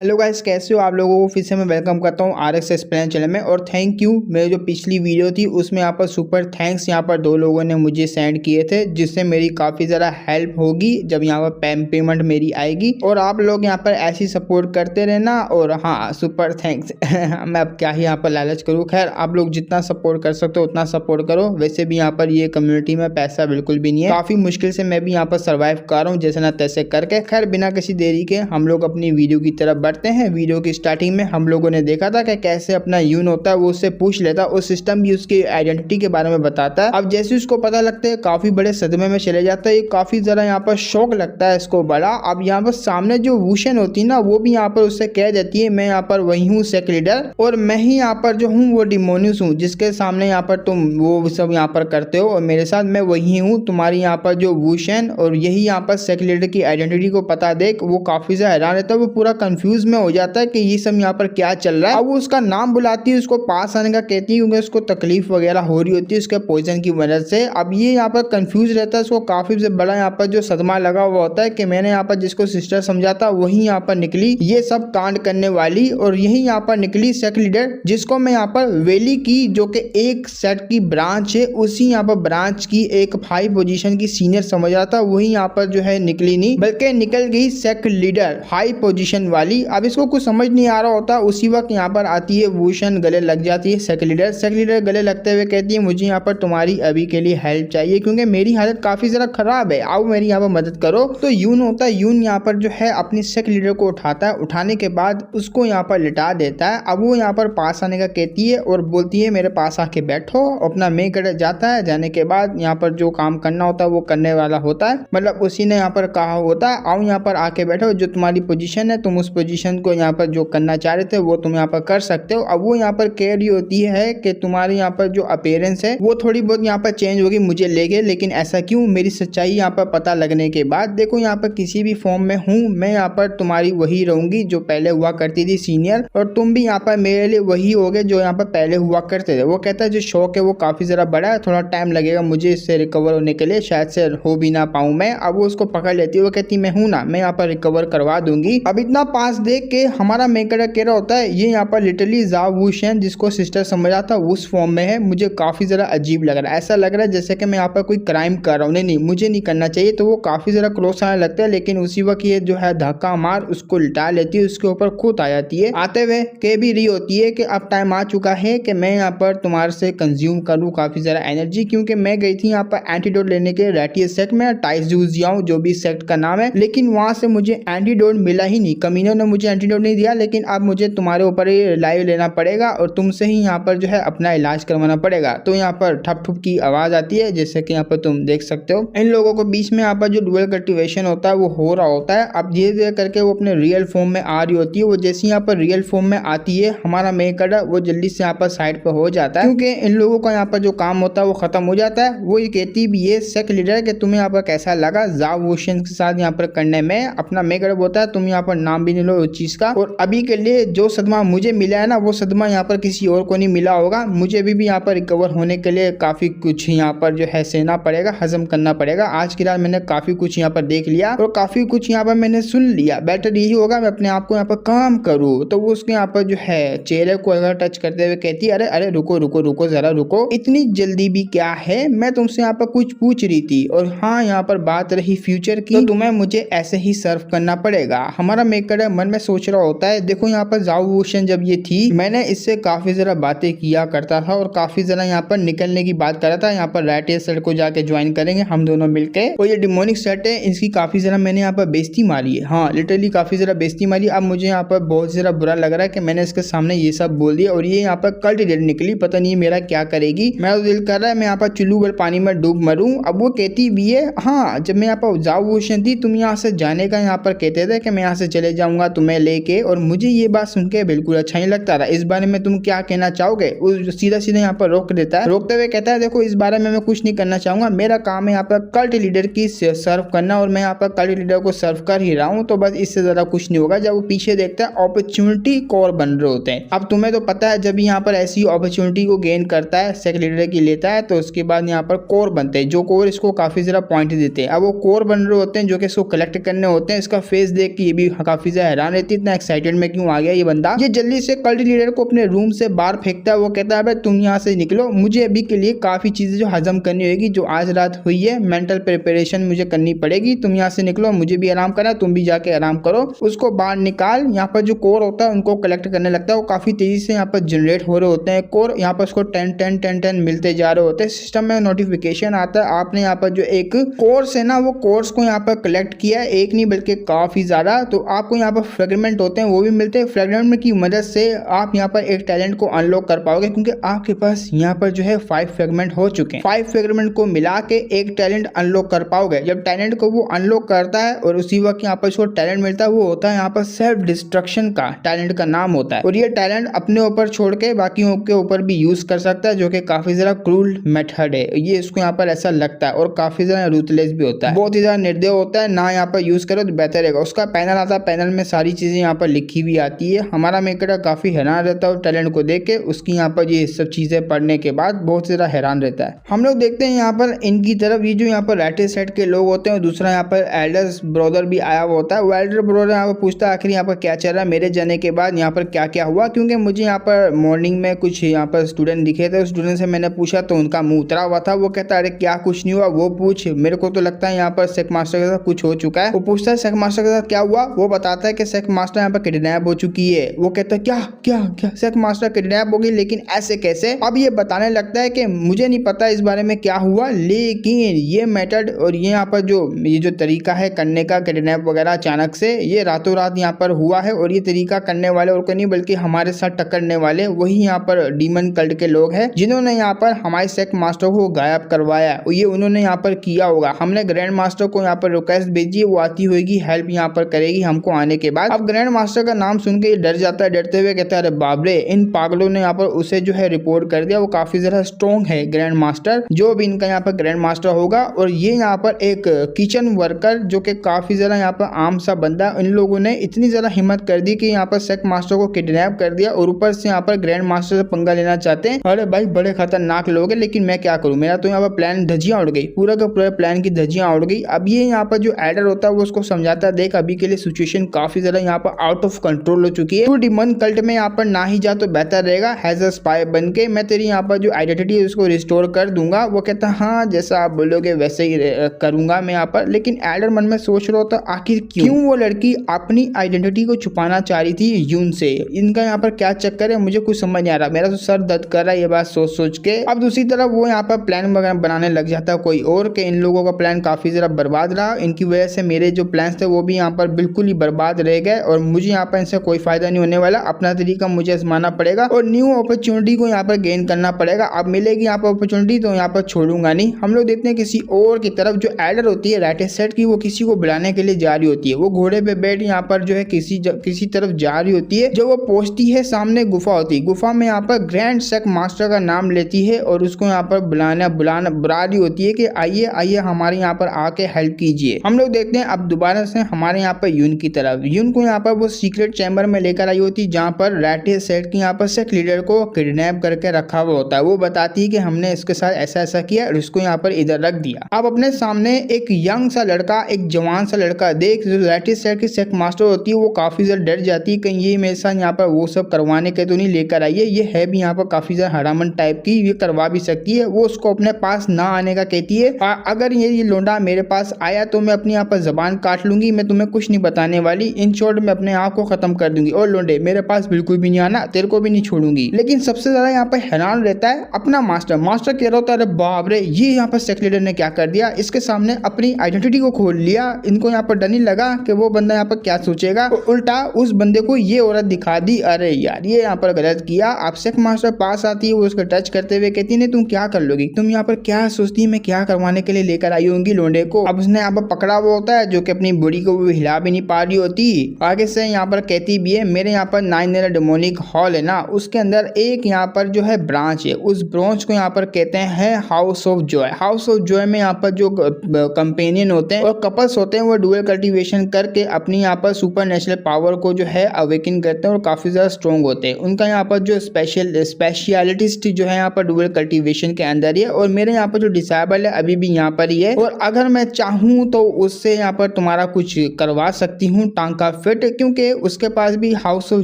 Hello guys, कैसे हो आप लोगों को फिर से मैं वेलकम करता हूँ RX एक्सप्लेन चैनल में। और थैंक यू, मेरी जो पिछली वीडियो थी उसमें यहाँ पर सुपर थैंक्स यहाँ पर 2 लोगों ने मुझे सेंड किए थे, जिससे मेरी काफ़ी ज़्यादा हेल्प होगी जब यहाँ पर पेमेंट मेरी आएगी। और आप लोग यहाँ पर ऐसी सपोर्ट करते रहना। और हाँ, सुपर थैंक्स मैं अब क्या ही यहाँ पर लालच करूँ। खैर, आप लोग जितना सपोर्ट कर सकते हो उतना सपोर्ट करो। वैसे भी यहाँ पर ये कम्युनिटी में पैसा बिल्कुल भी नहीं है, काफ़ी मुश्किल से मैं भी यहाँ पर सर्वाइव कर रहा हूँ जैसे ना तैसे करके। खैर, बिना किसी देरी के हम लोग अपनी वीडियो की तरफ बढ़ते हैं। वीडियो की स्टार्टिंग में हम लोगों ने देखा था कि कैसे अपना यून होता है वो उससे पूछ लेता है, उस सिस्टम भी उसकी आइडेंटिटी के बारे में बताता है। अब जैसे उसको पता लगता है काफी बड़े सदमे में चले जाता है, काफी जरा यहाँ पर शौक लगता है इसको बड़ा। अब यहाँ पर सामने जो वूशन होती है ना, वो भी यहाँ पर उससे कह देती है मैं यहाँ पर वही हूँ सेक लीडर, और मैं ही यहाँ पर जो हूँ वो डिमोनियस हूँ, जिसके सामने यहाँ पर तुम वो सब यहाँ पर करते हो और मेरे साथ मैं वही हूँ तुम्हारी यहाँ पर जो वूशन। और यही यहाँ पर सेक लीडर की आइडेंटिटी को पता देख वो काफी ज्यादा हैरान रहता है, वो पूरा कंफ्यूज में हो जाता है कि ये सब यहाँ पर क्या चल रहा है। अब वो उसका नाम बुलाती है, उसको पास आने का कहती है क्योंकि उसको तकलीफ वगैरह हो रही होती है उसके पॉइजन की वजह से। अब ये यहाँ पर कंफ्यूज रहता है, उसको काफी बड़ा यहाँ पर जो सदमा लगा हुआ होता है कि मैंने यहाँ पर जिसको सिस्टर समझा था वही यहाँ पर निकली ये सब कांड करने वाली, और यही यहाँ पर निकली सेक लीडर, जिसको मैं यहाँ पर वैली की जो कि एक सेट की ब्रांच है, उसी यहाँ पर ब्रांच की एक 5 पोजीशन की सीनियर समझ रहा था, वही यहाँ पर जो है निकली नहीं, बल्कि निकल गई सेक लीडर 5 पोजीशन वाली। अब इसको कुछ समझ नहीं आ रहा होता, उसी वक्त यहाँ पर आती है वूशन, गले लग जाती है सेक लीडर। सेक लीडर गले लगते हुए कहती है मुझे यहाँ पर तुम्हारी अभी के लिए हेल्प चाहिए क्योंकि मेरी हालत काफी जरा खराब है, आओ मेरी यहाँ पर मदद करो। तो यून होता है, यून यहाँ पर जो है अपनी सेक लीडर को उठाता है, उठाने के बाद उसको यहाँ पर लिटा देता है। अब वो यहाँ पर पास आने का कहती है और बोलती है मेरे पास आके बैठो। अपना मैं कर जाता है, जाने के बाद यहाँ पर जो काम करना होता है वो करने वाला होता है, मतलब उसी ने यहाँ पर कहा होता है आओ यहाँ पर आके बैठो, जो तुम्हारी पोजीशन है तुम उस पोजीशन को यहाँ पर जो करना चाह रहे थे वो तुम यहाँ पर कर सकते हो। अब वो यहाँ पर कह रही होती है कि तुम्हारे यहाँ पर जो अपीयरेंस है वो थोड़ी बहुत यहाँ पर चेंज होगी मुझे लेके, लेकिन ऐसा क्यों? मेरी सच्चाई यहाँ पर पता लगने के बाद देखो यहाँ पर किसी भी फॉर्म में हूँ मैं यहाँ पर तुम्हारी वही रहूंगी जो पहले हुआ करती थी सीनियर, और तुम भी यहाँ पर मेरे लिए वही होगे जो यहाँ पर पहले हुआ करते थे। वो कहता है जो शौक है वो काफी जरा बड़ा है, थोड़ा टाइम लगेगा मुझे इससे रिकवर होने के लिए, शायद से हो भी ना पाऊं मैं। अब वो उसको पकड़ लेती है, वो कहती मैं हूं ना, मैं यहाँ पर रिकवर करवा दूंगी। अब इतना पास देख के हमारा मेकर कह रहा होता है ये यहाँ पर लिटरली जाव वूशन जिसको सिस्टर समझा था उस फॉर्म में है, मुझे काफी जरा अजीब लग रहा है, ऐसा लग रहा है जैसे कि मैं यहाँ पर कोई क्राइम कर रहा हूँ। नहीं मुझे नहीं करना चाहिए। तो वो काफी जरा क्लोज आने लगता है, लेकिन उसी वक्त ये जो है धक्का मार उसको लिटा लेती है, उसके ऊपर खुद आ जाती है। आते हुए कह भी रही होती है कि अब टाइम आ चुका है कि मैं यहाँ पर तुम्हारे से कंज्यूम करूँ काफी जरा एनर्जी, क्योंकि मैं गई थी यहाँ पर एंटीडोट लेने के रेटियस सेक्ट में, टाइजूजियाओ जो भी सेक्ट का नाम है, लेकिन वहां से मुझे एंटीडोट मिला ही नहीं, कमीनों ने मुझे एंटीडोट नहीं दिया। लेकिन अब मुझे तुम्हारे ऊपर ही लाइव लेना पड़ेगा और तुमसे ही यहाँ पर जो है अपना इलाज करवाना पड़ेगा। तो यहाँ पर ठप ठुप की आवाज आती है, जैसे कि यहाँ पर तुम देख सकते हो। इन लोगों को बीच में यहाँ पर जो डुअल कल्टीवेशन होता है वो हो रहा होता है। अब धीरे धीरे करके वो अपने रियल फॉर्म में आ रही होती है। वो जैसे यहाँ पर रियल फॉर्म में आती है, हमारा मेकर वो जल्दी से यहाँ पर साइड पर हो जाता है, क्योंकि इन लोगों का यहाँ पर जो काम होता है वो खत्म हो जाता है। वो ये कहती भी ये सेक लीडर कि तुम्हें यहाँ पर कैसा लगा जाव वूशन के साथ यहाँ पर करने में। अपना मेकर बोलता है तुम यहाँ पर नाम भी नहीं लो उस चीज का, और अभी के लिए जो सदमा मुझे मिला है ना वो सदमा यहाँ पर किसी और को नहीं मिला होगा। मुझे अभी भी यहाँ पर रिकवर होने के लिए काफी कुछ यहाँ पर जो है सहना पड़ेगा, हजम करना पड़ेगा। आज की रात मैंने काफी कुछ यहाँ पर देख लिया और काफी कुछ यहाँ पर मैंने सुन लिया। बेटर यही होगा मैं अपने आप को यहाँ पर काम करूँ। तो वो उसके यहाँ पर जो है चेहरे को अगर टच करते हुए कहती है अरे अरे रुको रुको रुको जरा रुको, इतनी जल्दी भी क्या है, मैं तुमसे यहाँ पर कुछ पूछ रही थी। और हाँ, यहाँ पर बात रही फ्यूचर की, तो तुम्हें मुझे ऐसे ही सर्व करना पड़ेगा। हमारा मेकर मन में सोच रहा होता है देखो यहाँ पर जाव वूशन जब ये थी मैंने इससे काफी जरा बातें किया करता था और काफी जरा यहाँ पर निकलने की बात कर रहा था, यहाँ पर राइटियर सेट को जाके ज्वाइन करेंगे हम दोनों मिलके। और ये डिमोनिक सेट है, इसकी काफी जरा मैंने यहाँ पर बेइज्जती मारी है, हाँ लिटरली काफी जरा बेइज्जती मारी। अब मुझे यहाँ पर बहुत जरा बुरा लग रहा है कि मैंने इसके सामने ये सब बोल दिया और ये यहाँ पर कल्ट लीडर निकली, पता नहीं मेरा क्या करेगी। मेरा तो दिल कर रहा है मैं यहाँ पर चुल्लू भर पानी में डूब मरूं। अब वो कहती भी है हाँ जब मैं यहाँ पर जाव वूशन थी तुम यहाँ से जाने का यहाँ पर कहते थे कि मैं यहाँ से चले जाऊंगा तुम्हें लेके, और मुझे ये बात सुन के बिल्कुल अच्छा नहीं लगता था। इस बारे में तुम क्या कहना चाहोगे? वो सीधा सीधा यहाँ पर रोक देता है, रोकते हुए कहता है देखो इस बारे में मैं कुछ नहीं करना चाहूंगा, मेरा काम है यहाँ पर कल्ट लीडर की सर्व करना और मैं यहाँ पर कल्ट लीडर को सर्व कर ही रहा हूँ, तो बस इससे ज्यादा कुछ नहीं होगा। जब वो पीछे देखता है अपॉर्चुनिटी कोर बन रहे होते हैं। अब तुम्हें तो पता है जब यहाँ पर ऐसी अपॉर्चुनिटी को गेन करता है सेक लीडर की लेता है तो उसके बाद यहाँ पर कोर बनते हैं, जो कोर इसको काफी जरा पॉइंट देते हैं। अब वो कोर बन रहे होते हैं जो कि इसको कलेक्ट करने होते हैं। इसका फेस देख के ये भी काफी ज्यादा हैरान हैरान रहती है इतना एक्साइटेड में क्यों आ गया ये बंदा। ये जल्दी से कल्ट लीडर को अपने रूम से बाहर फेंकता है। वो कहता है तुम यहाँ से निकलो, मुझे अभी के लिए काफी चीजें जो हजम करनी होगी जो आज रात हुई है, मेंटल प्रिपरेशन मुझे करनी पड़ेगी। तुम यहाँ से निकलो, मुझे भी आराम करना, तुम भी जाके आराम करो। उसको बाहर निकाल। यहाँ पर जो कोर होता है उनको कलेक्ट करने लगता है। वो काफी तेजी से यहाँ पर जनरेट हो रहे होते हैं कोर। यहाँ पर उसको 10 मिलते जा रहे होते हैं। सिस्टम में नोटिफिकेशन आता है आपने यहाँ पर जो एक कोर्स है ना वो कोर्स को यहाँ पर कलेक्ट किया है, एक नहीं बल्कि काफी ज्यादा। तो आपको यहाँ पर फ्रेगमेंट होते हैं वो भी मिलते हैं। फ्रेगमेंट की मदद से आप यहाँ पर एक टैलेंट को अनलॉक कर पाओगे क्योंकि आपके पास यहाँ पर जो है 5 फ्रेगमेंट हो चुके हैं। 5 फ्रेगमेंट को मिला के एक टैलेंट अनलॉक कर पाओगे। जब टैलेंट को वो अनलॉक करता है और उसी वक्त यहाँ पर उसको टैलेंट मिलता है, वो होता है यहाँ पर सेल्फ डिस्ट्रक्शन का टैलेंट का नाम होता है। और ये टैलेंट अपने ऊपर छोड़ के बाकियों के ऊपर भी यूज कर सकता है, जो कि काफी ज्यादा क्रूल मेथड है। ये इसको यहाँ पर ऐसा लगता है और काफी ज्यादा रूथलेस भी होता है, बहुत ही ज्यादा निर्दय होता है ना। यहाँ पर यूज करो तो बेहतर रहेगा। उसका पैनल आता है, पैनल में सारी चीजें यहाँ पर लिखी भी आती है। हमारा मेकर काफी हैरान रहता है टैलेंट को देख के, उसकी यहाँ पर ये सब चीजें पढ़ने के बाद बहुत ज्यादा हैरान रहता है। हम लोग देखते हैं यहाँ पर इनकी तरफ, ये जो यहाँ पर राइट साइड के लोग होते हैं और दूसरा यहाँ पर एल्डर ब्रदर भी आया हुआ होता है। वो एल्डर ब्रदर यहाँ पर पूछता है आखिर यहाँ पर क्या चल रहा है, मेरे जाने के बाद यहाँ पर क्या क्या हुआ, क्योंकि मुझे यहाँ पर मॉर्निंग में कुछ यहाँ पर स्टूडेंट दिखे थे। स्टूडेंट से मैंने पूछा तो उनका मुंह उतरा हुआ था। वो कहता है अरे क्या कुछ नहीं हुआ, वो पूछ, मेरे को तो लगता है यहाँ पर सेक मास्टर के साथ कुछ हो चुका है। वो पूछता है सेक मास्टर के साथ क्या हुआ। वो बताता है कि सेक मास्टर यहाँ पर किडनैप हो चुकी है। वो कहता है क्या क्या क्या सेक मास्टर किडनैप हो गई, लेकिन ऐसे कैसे। अब ये बताने लगता है कि मुझे नहीं पता इस बारे में क्या हुआ, लेकिन ये मेथड और ये यहाँ पर जो तरीका है करने का किडनैप वगैरह अचानक से, ये रातों रात यहाँ पर हुआ है। और ये तरीका करने वाले और कोई नहीं बल्कि हमारे साथ टक्करने वाले वही यहाँ पर डीमन कल्ट के लोग हैं, जिन्होंने यहाँ पर हमारे सेक मास्टर को गायब करवाया। ये उन्होंने यहाँ पर किया होगा। हमने ग्रैंड मास्टर को यहाँ पर रिक्वेस्ट भेजी, वो आती होगी, हेल्प यहाँ पर करेगी हमको आने के बाद। अब ग्रैंड मास्टर का नाम सुन के डर जाता है, डरते हुए कहता है अरे बाबरे, इन पागलों ने यहाँ पर उसे जो है रिपोर्ट कर दिया। वो काफी ज्यादा स्ट्रॉन्ग है ग्रैंड मास्टर, जो भी इनका यहाँ पर ग्रैंड मास्टर होगा। और ये यहाँ पर एक किचन वर्कर जो कि काफी ज्यादा यहाँ पर आम सा बंदा, इन लोगों ने इतनी ज्यादा हिम्मत कर दी कि यहाँ पर सेक मास्टर को किडनैप कर दिया और ऊपर से यहाँ पर ग्रैंड मास्टर से पंगा लेना चाहते हैं। अरे भाई बड़े खतरनाक लोग हैं, लेकिन मैं क्या करूं, मेरा तो यहाँ पर प्लान धज्जियां उड़ गई, पूरा का पूरा प्लान की धज्जियां उड़ गई। अब ये यहाँ पर जो एडर होता है वो उसको समझाता है देख अभी के लिए सिचुएशन काफी ज्यादा यहाँ पर आउट ऑफ कंट्रोल हो चुकी है, तू डीमन कल्ट में यहाँ पर ना ही जा तो बेहतर रहेगा। हैज अ स्पाई बन के मैं तेरी यहाँ पर जो आइडेंटिटी है उसको रिस्टोर कर दूंगा। वो कहता हाँ जैसा आप बोलोगे वैसे ही करूंगा मैं यहाँ पर। लेकिन एडर मन में सोच रहा होता आखिर क्यों वो लड़की अपनी आइडेंटिटी को छुपाना चाह रही थी यून से। इनका यहाँ पर क्या चक्कर है मुझे कुछ समझ नहीं आ रहा, मेरा तो सर दर्द कर रहा है ये बात सोच सोच के। अब दूसरी तरफ वो यहाँ पर प्लान वगैरह बनाने लग जाता है कोई और, के इन लोगों का प्लान काफी ज्यादा बर्बाद रहा। इनकी वजह से मेरे जो प्लान्स थे वो भी यहाँ पर बिल्कुल ही बर्बाद रह गए और मुझे यहाँ पर इनसे कोई फायदा नहीं होने वाला। अपना तरीका मुझे आजमाना पड़ेगा और न्यू अपॉर्चुनिटी को यहाँ पर गेन करना पड़ेगा। अब मिलेगी यहाँ पर अपॉर्चुनिटी तो यहाँ पर छोड़ूंगा नहीं। हम लोग देखते हैं किसी और की तरफ, जो एडर होती है राइट साइड की, वो किसी को बुलाने के लिए जा रही होती है। वो घोड़े पे बैठ यहाँ पर जो है किसी तरफ जा रही होती है। जो वो पहुंचती है सामने गुफा होती है, गुफा में यहाँ पर ग्रैंड सेक मास्टर का नाम लेती है और उसको यहाँ पर बुला रही होती है कि आइए आइए हमारे यहाँ पर आके हेल्प कीजिए। हम लोग देखते हैं अब दोबारा से हमारे यहाँ पर यून की तरफ। यून को यहाँ पर वो सीक्रेट चैम्बर में लेकर आई होती है जहाँ पर राइट साइड की यहाँ पर सेक लीडर को किडनैप करके रखा हुआ होता है। वो बताती है कि हमने इसके साथ ऐसा ऐसा किया और इसको यहाँ पर इधर रख दिया। अब अपने सामने एक यंग सा लड़का, एक जवान सा लड़का देख, जो राइट साइड की सेक मास्टर होती है वो काफी ज्यादा डर जाती है कहीं ये मेरे साथ यहाँ पर वो सब करवाने के तो नहीं लेकर आई है। ये है भी यहाँ पर काफी ज्यादा हरामन टाइप की, ये करवा भी सकती है। वो उसको अपने पास ना आने का कहती है। अगर ये लोंडा मेरे पास आया तो मैं अपनी यहाँ पर जबान काट लूंगी, मैं तुम्हें कुछ नहीं बताने वाली। इन शॉर्ट मैं अपने आप को खत्म कर दूंगी। और लोंडे मेरे पास बिल्कुल भी नहीं आना, तेरे को भी नहीं छोड़ूंगी। लेकिन सबसे ज्यादा यहाँ पर हैरान रहता है अपना मास्टर कह रहा होता है अरे बाप रे, ये यहाँ पर सेक लीडर ने क्या कर दिया, इसके सामने अपनी आइडेंटिटी को खोल लिया। इनको यहाँ पर डर नहीं लगा कि वो बंदा यहाँ पर क्या सोचेगा, उल्टा उस बंदे को ये औरत दिखा दी। अरे यार ये यहाँ पर गलत किया। आप सेक मास्टर पास आती है, वो उसको टच करते हुए कहती है तुम क्या कर लोगी, तुम यहाँ पर क्या सोचती है मैं क्या करवाने के लिए लेकर आई होंगी लोंडे को। अब उसने यहाँ पर पकड़ा हुआ होता है जो कि अपनी बॉडी को भी हिला भी नहीं पा रही होती। आगे से यहाँ पर कहती भी है मेरे यहाँ पर 9 डेमोनिक हॉल है ना, उसके अंदर एक यहाँ पर जो है ब्रांच है, उस ब्रांच को यहाँ पर कहते हैं house of Joy. House of Joy में यहाँ पर जो कंपेनियन होते हैं और कपल्स होते हैं वो डुअल कल्टीवेशन करके अपनी यहाँ पर सुपर नेचुरल पावर को जो है अवेकन करते हैं और काफी ज्यादा स्ट्रॉन्ग होते हैं। उनका यहाँ पर जो स्पेशलिस्ट जो है यहाँ पर डुअल कल्टीवेशन के अंदर ही है। और मेरे यहाँ पर जो डिसेबल है अभी भी यहाँ पर ही है, और अगर मैं चाहूँ तो उससे यहाँ पर तुम्हारा कुछ करवा सकती हूँ, टांका फिट, क्योंकि उसके पास भी हाउस ऑफ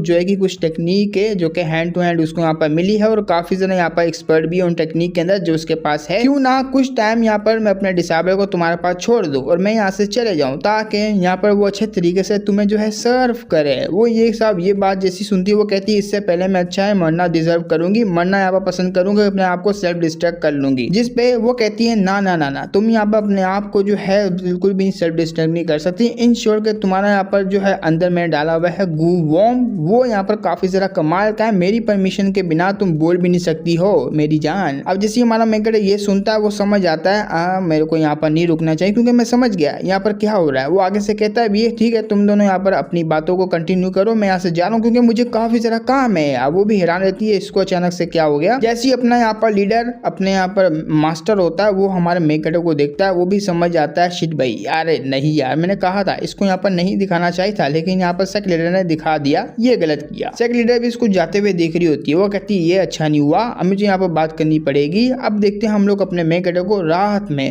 जॉय की कुछ टेक्निक है जो कि हैंड टू हैंड उसको यहाँ पर मिली है और काफी ज्यादा यहाँ पर एक्सपर्ट भी है उन टेक्निक के अंदर जो उसके पास है। क्यों ना कुछ टाइम यहाँ पर मैं अपने डिसेबल को तुम्हारे पास छोड़ दूं और मैं यहाँ से चले जाऊं ताकि यहाँ पर वो अच्छे तरीके से तुम्हें जो है सर्व करे। वो ये साहब ये बात जैसी सुनती है वो कहती है इससे पहले मैं अच्छा है मरना डिजर्व करूंगी, मरना यहाँ पर पसंद करूंगी, अपने आप को सेल्फ डिस्ट्रैक्ट कर लूंगी। जिस पे वो कहती है ना ना ना ना, तुम यहाँ पर अपने आप को जो है बिल्कुल भी सेल्फ डिस्ट्रैक्ट नहीं कर सकती। इन शॉर्ट के तुम्हारा यहाँ पर जो है अंदर में डाला हुआ है गू वॉर्म, वो यहाँ पर काफी जरा कमाल का है। मेरी परमिशन के बिना तुम बोल भी नहीं सकती हो मेरी जान। अब जैसे हमारा मेकड़ ये सुनता है वो समझ आता है मेरे को यहाँ पर नहीं रुकना चाहिए क्योंकि मैं समझ गया यहाँ पर क्या हो रहा है। वो आगे से कहता है ये ठीक है तुम दोनों यहाँ पर अपनी बातों को कंटिन्यू करो, मैं यहाँ से जा रहा हूँ क्योंकि मुझे काफी जरा काम है। अब वो भी हैरान रहती है इसको अचानक से क्या हो गया। जैसे ही अपना यहाँ पर लीडर अपने यहाँ पर मास्टर होता है वो हमारे मेकड़ को देखता है, वो भी समझ आता है शिट भाई यार नहीं यार मैंने कहा था इसको यहाँ पर नहीं दिखाना चाहिए था, लेकिन यहाँ पर सेक लीडर ने दिखा दिया, ये गलत किया। सेक लीडर भी इसको जाते हुए देख रही होती है, वो कहती है ये अच्छा नहीं हुआ, अब मुझे यहाँ पर बात करनी पड़ेगी। अब देखते हैं हम लोग अपने मेकड़ को रात में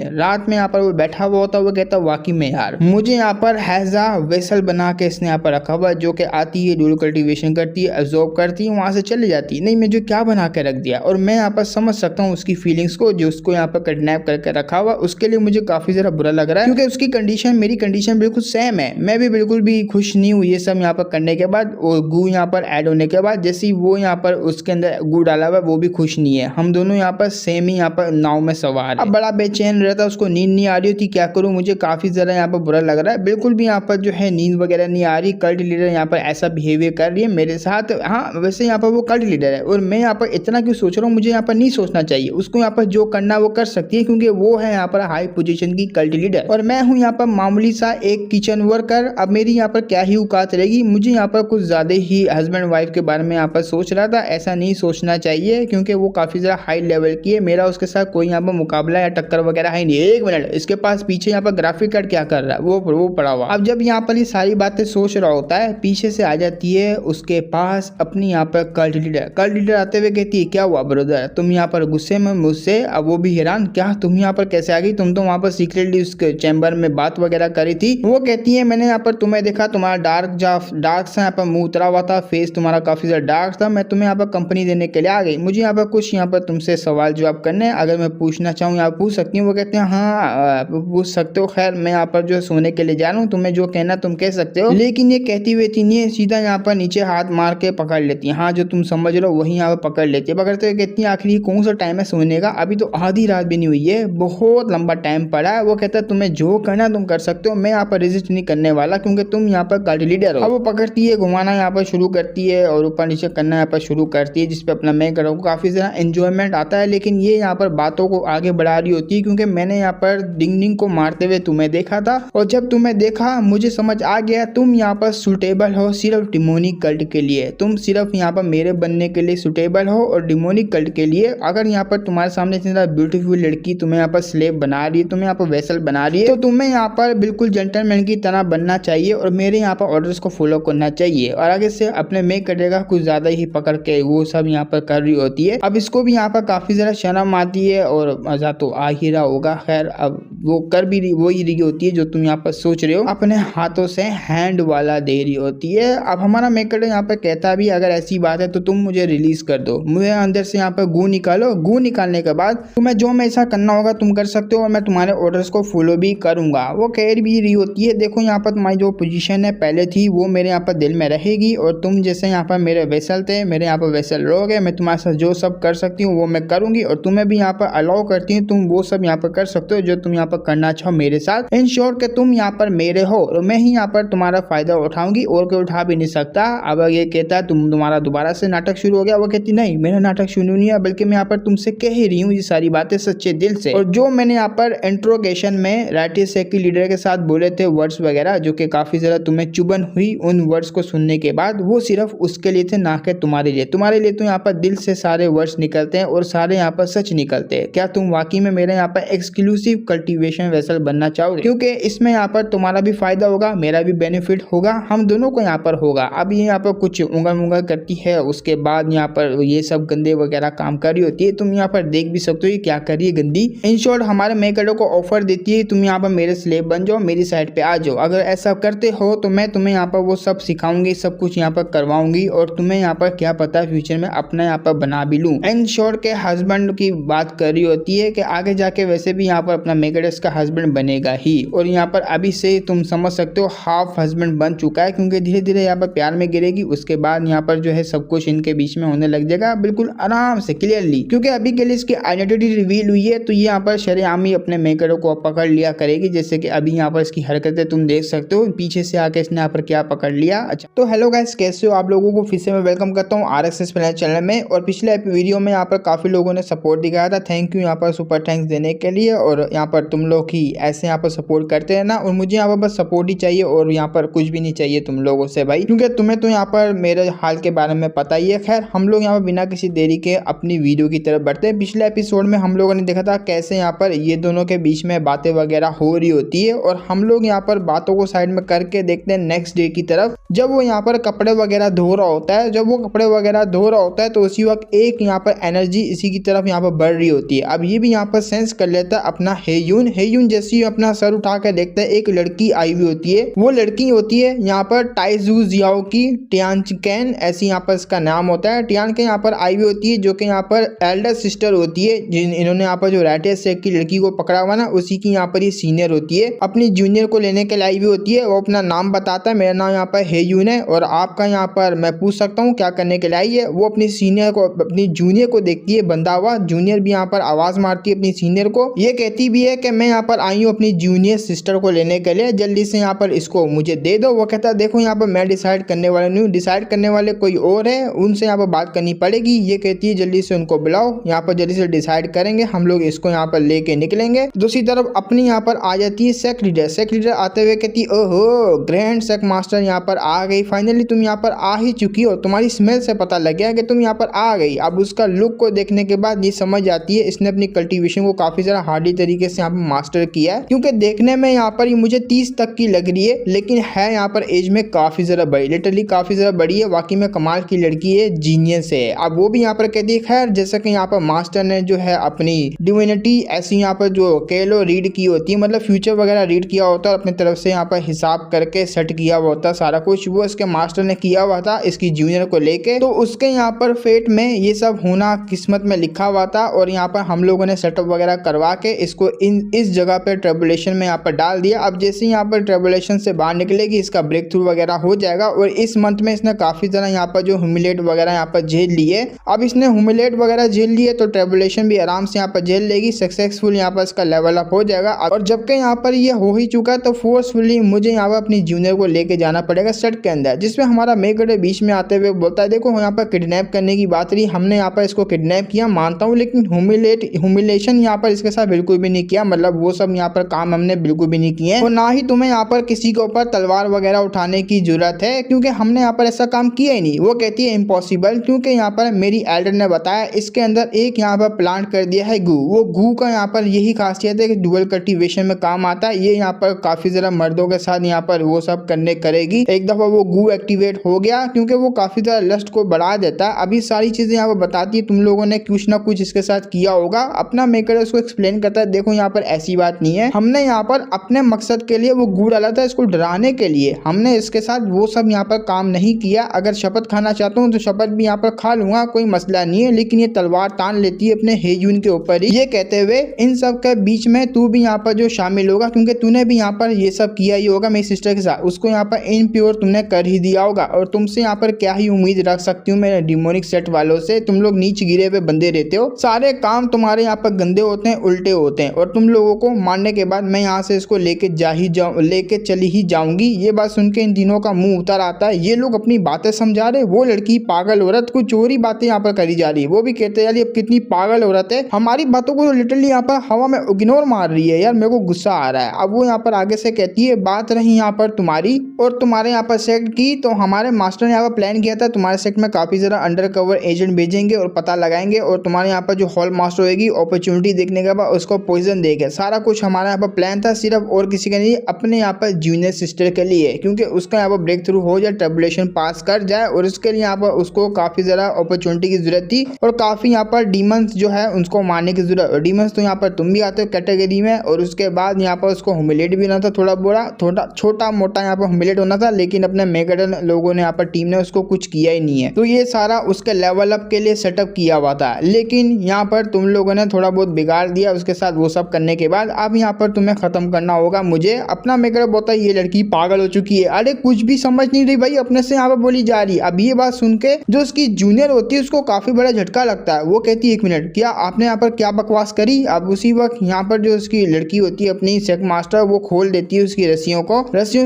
यहाँ पर वो बैठा हुआ होता है। वो कहता है वाकई में यार मुझे यहाँ पर हैजा वेसल बना के इसने यहाँ पर रखा हुआ जो कि आती है डुअल कल्टीवेशन करती है, एब्जॉर्ब करती है, वहां से चली जाती है। नहीं मैं जो क्या बना के रख दिया, और मैं यहाँ पर समझ सकता हूँ उसकी फीलिंग्स को जो उसको यहाँ पर किडनैप करके रखा हुआ, उसके लिए मुझे काफी जरा बुरा लग रहा है क्योंकि उसकी कंडीशन मेरी कंडीशन बिल्कुल सेम है। मैं भी बिल्कुल भी खुश नहीं हूँ ये सब यहाँ पर करने के बाद और गू यहाँ पर ऐड होने के बाद। जैसे वो यहाँ पर उसके अंदर गू डाला हुआ वो भी खुश नहीं है, हम दोनों यहाँ पर सेम ही यहाँ पर नाव में सवार। अब बड़ा बेचैन रहता है, उसको नींद नहीं आ रही होती, क्या करूँ मुझे काफी ज्यादा यहाँ पर बुरा लग रहा है। बिल्कुल भी यहाँ पर जो है नींद वगैरह नहीं आ रही, कल्ट लीडर यहाँ पर ऐसा बिहेवियर कर रही है मेरे साथ। हाँ वैसे यहाँ पर वो कल्ट लीडर है और मैं यहाँ पर इतना क्यों सोच रहा हूँ, मुझे यहाँ पर नहीं सोचना चाहिए। उसको यहाँ पर जो करना वो कर सकती है क्योंकि वो है यहाँ पर हाई पोजीशन की कल्ट लीडर और मैं हूँ यहाँ पर मामूली सा एक किचन वर्कर। अब मेरी यहाँ पर क्या ही औकात रहेगी, मुझे यहाँ पर कुछ ज्यादा ही हस्बैंड वाइफ के बारे में यहाँ पर सोच रहा था। ऐसा नहीं सोचना चाहिए क्योंकि वो काफी ज्यादा हाई लेवल की है, मेरा उसके साथ कोई यहाँ पर मुकाबला या टक्कर वगैरह है नहीं। एक मिनट, इसके पास पीछे यहाँ पर ग्राफिक कार्ड क्या कर रहा है, वो पड़ा हुआ। अब जब यहाँ पर ये सारी बातें सोच रहा होता है, पीछे से आ जाती है उसके पास अपनी यहाँ पर कल्ट लीडर आते हुए कहती है क्या हुआ ब्रदर, तुम यहाँ पर गुस्से में मुझसे? अब वो भी हैरान, क्या तुम यहाँ पर कैसे आ गई, तुम तो वहाँ पर सीक्रेटली उसके चैम्बर में बात वगैरह करी थी। वो कहती है मैंने यहाँ पर तुम्हें देखा, तुम्हारा डार्क सा यहाँ पर मुंह उतरा हुआ था, फेस तुम्हारा काफी ज्यादा डार्क था, मैं तुम्हें यहाँ पर कंपनी देने के लिए आ गई। मुझे यहाँ पर कुछ यहाँ पर तुमसे सवाल जवाब करने, अगर मैं पूछना चाहूँ यहाँ पूछ सकती हूँ। वो कहते हैं हाँ पूछ सकते हो, खैर मैं यहाँ पर जो सोने के लिए जा रहा हूँ, तुम्हें जो कहना तुम कह सकते हो। लेकिन ये कहती हुई नहीं है, सीधा यहाँ पर नीचे हाथ मार के पकड़ लेती है। हाँ जो तुम समझ रहे हो वही यहाँ पर पकड़ लेती है। पकड़ते हुए कहती है आखिर कौन सा टाइम है सोने का, अभी तो आधी रात भी नहीं हुई है, बहुत लंबा टाइम पड़ा है। वो कहता है तुम्हें जो करना तुम कर सकते हो, मैं यहाँ पर रेजिस्ट नहीं करने वाला क्योंकि तुम यहाँ पर कल्ट लीडर हो। अब वो पकड़ती है, घुमाना यहाँ पर शुरू करती है और ऊपर नीचे करना यहाँ पर शुरू करती है, जिसपे अपना मैं करूँ काफी ज्यादा एंजॉयमेंट आता है। लेकिन ये यहाँ पर बातों को आगे बढ़ा रही होती है क्योंकि मैंने यहाँ पर डिंग डिंग को मारते हुए तुम्हें देखा था और जब तुम्हें देखा मुझे समझ आ गया तुम यहाँ पर सुटेबल हो सिर्फ डिमोनिक कल्ट के लिए, तुम सिर्फ यहाँ पर मेरे बनने के लिए सुटेबल हो और डिमोनिक कल्ट के लिए। अगर यहाँ पर तुम्हारे सामने इतनी ज्यादा ब्यूटीफुल लड़की तुम्हें यहाँ पर स्लेव बना रही है, तुम्हें यहाँ पर वेसल बना रही है, तो तुम्हें यहाँ पर बिल्कुल जेंटलमैन की तरह बनना चाहिए और मेरे यहाँ पर ऑर्डर्स को फॉलो करना चाहिए। और आगे से अपने मेक करेगा कुछ ज्यादा ही पकड़ के वो सब यहाँ पर कर रही होती है। अब इसको भी यहाँ पर काफी ज्यादा शर्म आती है और मजा तो आ ही रहा होगा। खैर अब वो कर भी वो ही रही होती है जो तुम यहाँ पर सोच रहे हो, अपने हाथों से हैंड वाला दे रही होती है। अब हमारा मेकड़ यहाँ पर कहता भी अगर ऐसी बात है तो तुम मुझे रिलीज कर दो, मुझे अंदर से यहाँ पर गू निकालो, गू निकालने के बाद तुम्हें जो मैं ऐसा करना होगा तुम कर सकते हो और मैं तुम्हारे ऑर्डर्स को फॉलो भी करूंगा। वो कह भी रही होती है देखो यहाँ पर तुम्हारी जो पोजीशन है पहले थी वो मेरे यहाँ पर दिल में रहेगी और तुम जैसे यहाँ पर मेरे वेसल थे, मेरे यहाँ पर वेसल रहोगे, मैं तुम्हारे साथ जो सब कर सकती हूँ वो मैं करूंगी और तुम्हें भी यहाँ पर अलाउ करती हूँ, तुम वो सब यहाँ पर कर सकते हो जो तुम यहाँ पर करना चाहो मेरे साथ। इन शॉर्ट के तुम यहाँ पर मेरे हो और मैं ही यहाँ पर तुम्हारा फायदा उठाऊंगी और कोई उठा भी नहीं सकता। अब ये कहता है तुम्हारा दोबारा से नाटक शुरू हो गया। वो कहती नहीं मेरा नाटक शुरू नहीं है, बल्कि मैं यहाँ पर तुमसे कह ही रही हूँ ये सारी बातें सच्चे दिल से। और जो मैंने यहाँ पर इंट्रोगेशन में राइटिस की लीडर के साथ बोले थे वर्ड्स वगैरह जो कि काफी ज्यादा तुम्हें चुभन हुई उन वर्ड्स को सुनने के बाद, वो सिर्फ उसके लिए थे ना कि तुम्हारे लिए। तुम्हारे लिए तो यहाँ पर दिल से सारे वर्ड्स निकलते हैं और सारे यहाँ पर सच निकलते हैं। क्या तुम वाकई में मेरे यहाँ पर एक्सक्लूसिव कल्टीवेशन वेसल बनना चाहोगे? क्योंकि इसमें यहाँ पर तुम्हारा भी फायदा होगा, मेरा भी बेनिफिट होगा, हम दोनों को यहाँ पर होगा। अब ये यहाँ पर कुछ उंगल करती है, उसके बाद यहाँ पर ये सब गंदे वगैरह काम कर रही होती है। तुम यहाँ पर देख भी सकते हो ये क्या कर रही है गंदी। इन शॉर्ट हमारे मेकड़ों को ऑफर देती है तुम यहाँ पर मेरे स्लेव बन जाओ, मेरी साइड पे आ जाओ, अगर ऐसा करते हो तो मैं तुम्हें यहाँ पर वो सब सिखाऊंगी, सब कुछ यहाँ पर करवाऊंगी और तुम्हें यहाँ पर क्या पता फ्यूचर में अपना यहाँ पर बना भी लूँ। इन शॉर्ट के हस्बैंड की बात कर रही होती है कि आगे जाके वैसे भी यहाँ पर अपना मेगाडेस का हस्बैंड बनेगा ही, और यहाँ पर अभी से तुम समझ सकते हो हाफ हस्बैंड बन चुका है, क्योंकि धीरे धीरे यहाँ पर प्यार में गिरेगी, उसके बाद यहाँ पर जो है सब कुछ इनके बीच में होने लग जाएगा बिल्कुल आराम से क्लियरली। क्योंकि अभी के लिए इसकी आइडेंटिटी रिवील हुई है, तो ये यहाँ पर शरेआम ही अपने मेकरों को पकड़ लिया करेगी, जैसे कि अभी यहाँ पर इसकी हरकतें तुम देख सकते हो, पीछे से आके इसने यहाँ पर क्या पकड़ लिया। अच्छा तो हेलो गाइस, कैसे हो आप लोगों को फिर से मैं वेलकम करता हूँ RXS प्लान चैनल में। और पिछले वीडियो में यहाँ पर काफी लोगों ने सपोर्ट दिखाया था, थैंक यू यहाँ पर सुपर थैंक्स देने के लिए। और यहाँ पर तुम लोग ही ऐसे यहाँ पर सपोर्ट करते रहना, और मुझे यहाँ पर बस सपोर्ट ही चाहिए और यहाँ पर कुछ भी नहीं चाहिए तुम लोगों से भाई, क्योंकि तुम्हें तो यहाँ पर मेरे हाल के बारे में पता ही है। खैर हम लोग यहाँ पर बिना किसी देरी के अपनी वीडियो की तरफ बढ़ते हैं। पिछले एपिसोड में हम लोगों ने देखा था कैसे यहाँ पर ये दोनों के बीच में बातें वगैरह हो रही होती है, और हम लोग यहाँ पर बातों को साइड में करके देखते हैं नेक्स्ट डे की तरफ, जब वो यहाँ पर कपड़े वगैरह धो रहा होता है। जब वो कपड़े वगैरह धो रहा होता है तो उसी वक्त एक यहाँ पर एनर्जी इसी की तरफ यहाँ पर बढ़ रही होती है। अब ये भी यहाँ पर सेंस कर लेता है अपना हेयून जैसे ही अपना सर उठा कर देखता है एक लड़की आई हुई होती है। वो लड़की होती है यहाँ पर टाइजू जियाओ की टियानचकैन, ऐसी यहाँ पर इसका नाम होता है। टियान के यहाँ पर आई हुई होती है, जो कि यहाँ पर एल्डर सिस्टर होती है, जिन इन्होंने यहाँ पर जो राइटर सेक की लड़की को पकड़ा हुआ ना, उसी की यहाँ पर ये सीनियर होती है। अपनी जूनियर को लेने के लिए आई हुई होती है। वो अपना नाम बताता है, मेरा नाम यहाँ पर हेयून है और आपका यहाँ पर मैं पूछ सकता हूँ क्या करने के लिए आई है। वो अपनी सीनियर को, अपनी जूनियर को देखती है बंधा हुआ। जूनियर भी यहाँ पर आवाज मारती है अपनी सीनियर को, ये कहती भी है कि मैं यहाँ पर आई हूँ अपनी जूनियर सिस्टर को लेने के लिए, जल्दी से यहाँ पर इसको मुझे दे दो। वो कहता है देखो यहाँ पर मैं डिसाइड करने वाला नहीं हूँ, डिसाइड करने वाले कोई और है, उनसे यहाँ पर बात करनी पड़ेगी। ये कहती है जल्दी से उनको बुलाओ, यहाँ पर जल्दी से डिसाइड करेंगे, हम लोग इसको यहाँ पर लेके निकलेंगे। दूसरी तरफ अपनी यहाँ पर आ जाती है सेक लीडर आते हुए कहती है ओहो ग्रैंड सेक मास्टर यहाँ पर आ गई, फाइनली तुम यहाँ पर आ ही चुकी हो, तुम्हारी स्मेल से पता लग गया कि तुम यहाँ पर आ गई। अब उसका लुक को देखने के बाद ये समझ जाती है इसने अपनी कल्टीवेशन को काफी ज्यादा हार्डी तरीके से यहाँ पर मास्टर किया है, क्योंकि देखने में यहाँ पर ये मुझे 30 तक की लग रही है, लेकिन है यहाँ पर एज में काफी ज्यादा बड़ी, लिटरली काफी ज्यादा बड़ी है। वाकई में कमाल की लड़की है, जीनियस है। अब वो भी यहाँ पर कहती है खैर जैसे कि यहाँ पर मास्टर ने जो है अपनी डिविनिटी ऐसी यहाँ पर जो केलो रीड की होती है, मतलब फ्यूचर वगैरह रीड किया होता है, अपनी तरफ से यहाँ पर हिसाब करके सेट किया हुआ होता है सारा कुछ, वो इसके मास्टर ने किया हुआ था इसकी जूनियर को लेके। तो उसके यहाँ पर फेट में ये सब होना किस्मत में लिखा हुआ था, और यहाँ पर हम लोगों ने सेटअप वगैरह करवा के इसको इस जगह पे ट्रिबुलेशन में यहाँ पर डाल दिया। अब जैसे यहाँ पर ट्रिबुलेशन से बाहर निकलेगी इसका ब्रेक थ्रू वगैरह हो जाएगा, और इस मंथ में इसने काफी ज्यादा यहाँ पर जो ह्यूमिलेट वगैरह यहाँ पर झेल लिए। अब इसने ह्यूमिलेट वगैरह झेल लिए तो ट्रिबुलेशन भी आराम से यहाँ पर झेल लेगी, सक्सेसफुल यहाँ पर इसका लेवल अप हो जाएगा। और जबकि यहाँ पर ये हो ही चुका है तो फोर्सफुली मुझे यहाँ पर अपनी जूनियर को लेके जाना पड़ेगा सेट के अंदर, जिसमें हमारा मेगडे बीच में आते हुए बोलता है देखो यहाँ पर किडनैप करने की बात रही, हमने यहाँ पर इसको किडनैप किया मानता हूँ, लेकिन ह्यूमिलेशन यहाँ पर इसके साथ बिल्कुल भी नहीं किया, मतलब वो सब यहाँ पर काम हमने बिल्कुल भी नहीं किए, और ना ही तुम्हें यहाँ पर किसी के ऊपर तलवार वगैरह उठाने की जरूरत है, क्योंकि हमने यहाँ पर ऐसा काम किया ही नहीं। वो कहती है इम्पॉसिबल, क्योंकि यहाँ पर मेरी एल्डर ने बताया इसके अंदर एक यहाँ पर प्लांट कर दिया है गू। वो गू का यहाँ पर यही खासियत है कि डुअल कल्टीवेशन में काम आता है, ये यहाँ पर काफी ज्यादा मर्दों के साथ यहाँ पर वो सब करने करेगी। एक दफा वो गू एक्टिवेट हो गया, क्योंकि वो काफी ज्यादा लस्ट को बढ़ा देता है। अभी सारी चीजें यहाँ पर बताती है तुम लोगों ने कुछ ना कुछ इसके साथ किया होगा। अपना मेकर उसको एक्सप्लेन करता है देखो यहाँ पर ऐसी बात नहीं है, हमने यहाँ पर अपने मकसद के लिए वो गू डाला था इसको डराने के लिए, हमने इसके साथ वो सब यहाँ पर काम नहीं किया। अगर शपथ खाना चाहता हूँ तो शपथ भी यहाँ पर खा लूंगा, कोई मसला नहीं है, लेकिन ये तलवार तान लेती है अपने हेयून के ऊपर ही। ये कहते हुए इन सब के बीच में तू भी यहाँ पर जो शामिल होगा, क्योंकि तूने भी यहाँ पर ये सब किया ही होगा मेरी सिस्टर के साथ, उसको यहाँ पर इनप्योर तुमने कर ही दिया होगा, और तुमसे यहाँ पर क्या ही उम्मीद रख सकती हूँ मेरे डिमोनिक सेट वालों से। तुम लोग नीच गिरे हुए बंदे रहते हो, सारे काम तुम्हारे यहाँ पर गंदे होते हैं, उल्टे होते हैं, और तुम लोगों को मारने के बाद मैं यहाँ से इसको लेके चली ही जाऊंगी। ये बात सुन के इन तीनों का मुंह उतर आता है। ये लोग अपनी बातें समझा रहे, वो लड़की पागल औरत कुछ चोरी बातें यहाँ पर करी जा रही है। वो भी कहते हैं यार ये कितनी पागल औरत है, हमारी बातों को लिटरली यहाँ पर हवा में इग्नोर मार रही है, यार मेरे को गुस्सा आ रहा है। अब वो यहाँ पर आगे से कहती है बात रही यहाँ पर तुम्हारी और तुम्हारे यहाँ पर सेक्ट की, तो हमारे मास्टर ने यहाँ पर प्लान किया था तुम्हारे सेक्ट में काफी ज्यादा अंडर कवर एजेंट भेजेंगे और पता लगाएंगे, और तुम्हारे यहाँ पर जो हॉल मास्टर होगी अपॉर्चुनिटी देखने के बाद उसको पॉइजन देगा। सारा कुछ हमारा यहाँ पर प्लान था, सिर्फ और किसी के नहीं, अपने यहाँ पर जूनियर सिस्टर के लिए, क्योंकि उसका यहाँ पर ब्रेक थ्रू हो जाए, ट्रिबुलेशन पास कर जाए, और उसके लिए यहाँ पर उसको काफी ज्यादा अपॉर्चुनिटी की जरूरत थी, और काफी यहाँ पर डीमंस जो है उनको मारने की जरूरत। डीमंस तो यहाँ पर तुम भी आते हो कैटेगरी में, और उसके बाद यहाँ पर उसको ह्यूमिलेट भी ना था, थोड़ा छोटा मोटा था यहाँ पर ह्यूमिलेट होना था, लेकिन अपने मेगाडन लोगों ने यहाँ पर टीम ने उसको कुछ किया ही नहीं है। तो ये सारा उसके लेवल अप के लिए सेटअप किया हुआ था, लेकिन यहाँ पर तुम लोगों ने थोड़ा बहुत बिगाड़ दिया उसके साथ। वो सब करने के बाद अब यहाँ पर तुम्हें खत्म करना होगा मुझे। अपना मेगाडन बोलता है ये लड़की पागल हो चुकी है। अरे कुछ भी समझ नहीं रही भाई, अपने से यहाँ पर बोली जा रही। अब ये बात सुन के जो उसकी जूनियर होती है उसको काफी बड़ा झटका लगता है। वो कहती है एक मिनट, क्या आपने यहाँ पर क्या बकवास करी। अब उसी वक्त यहाँ पर जो उसकी लड़की होती है अपनी सेक मास्टर, वो खोल देती है उसकी रस्सियों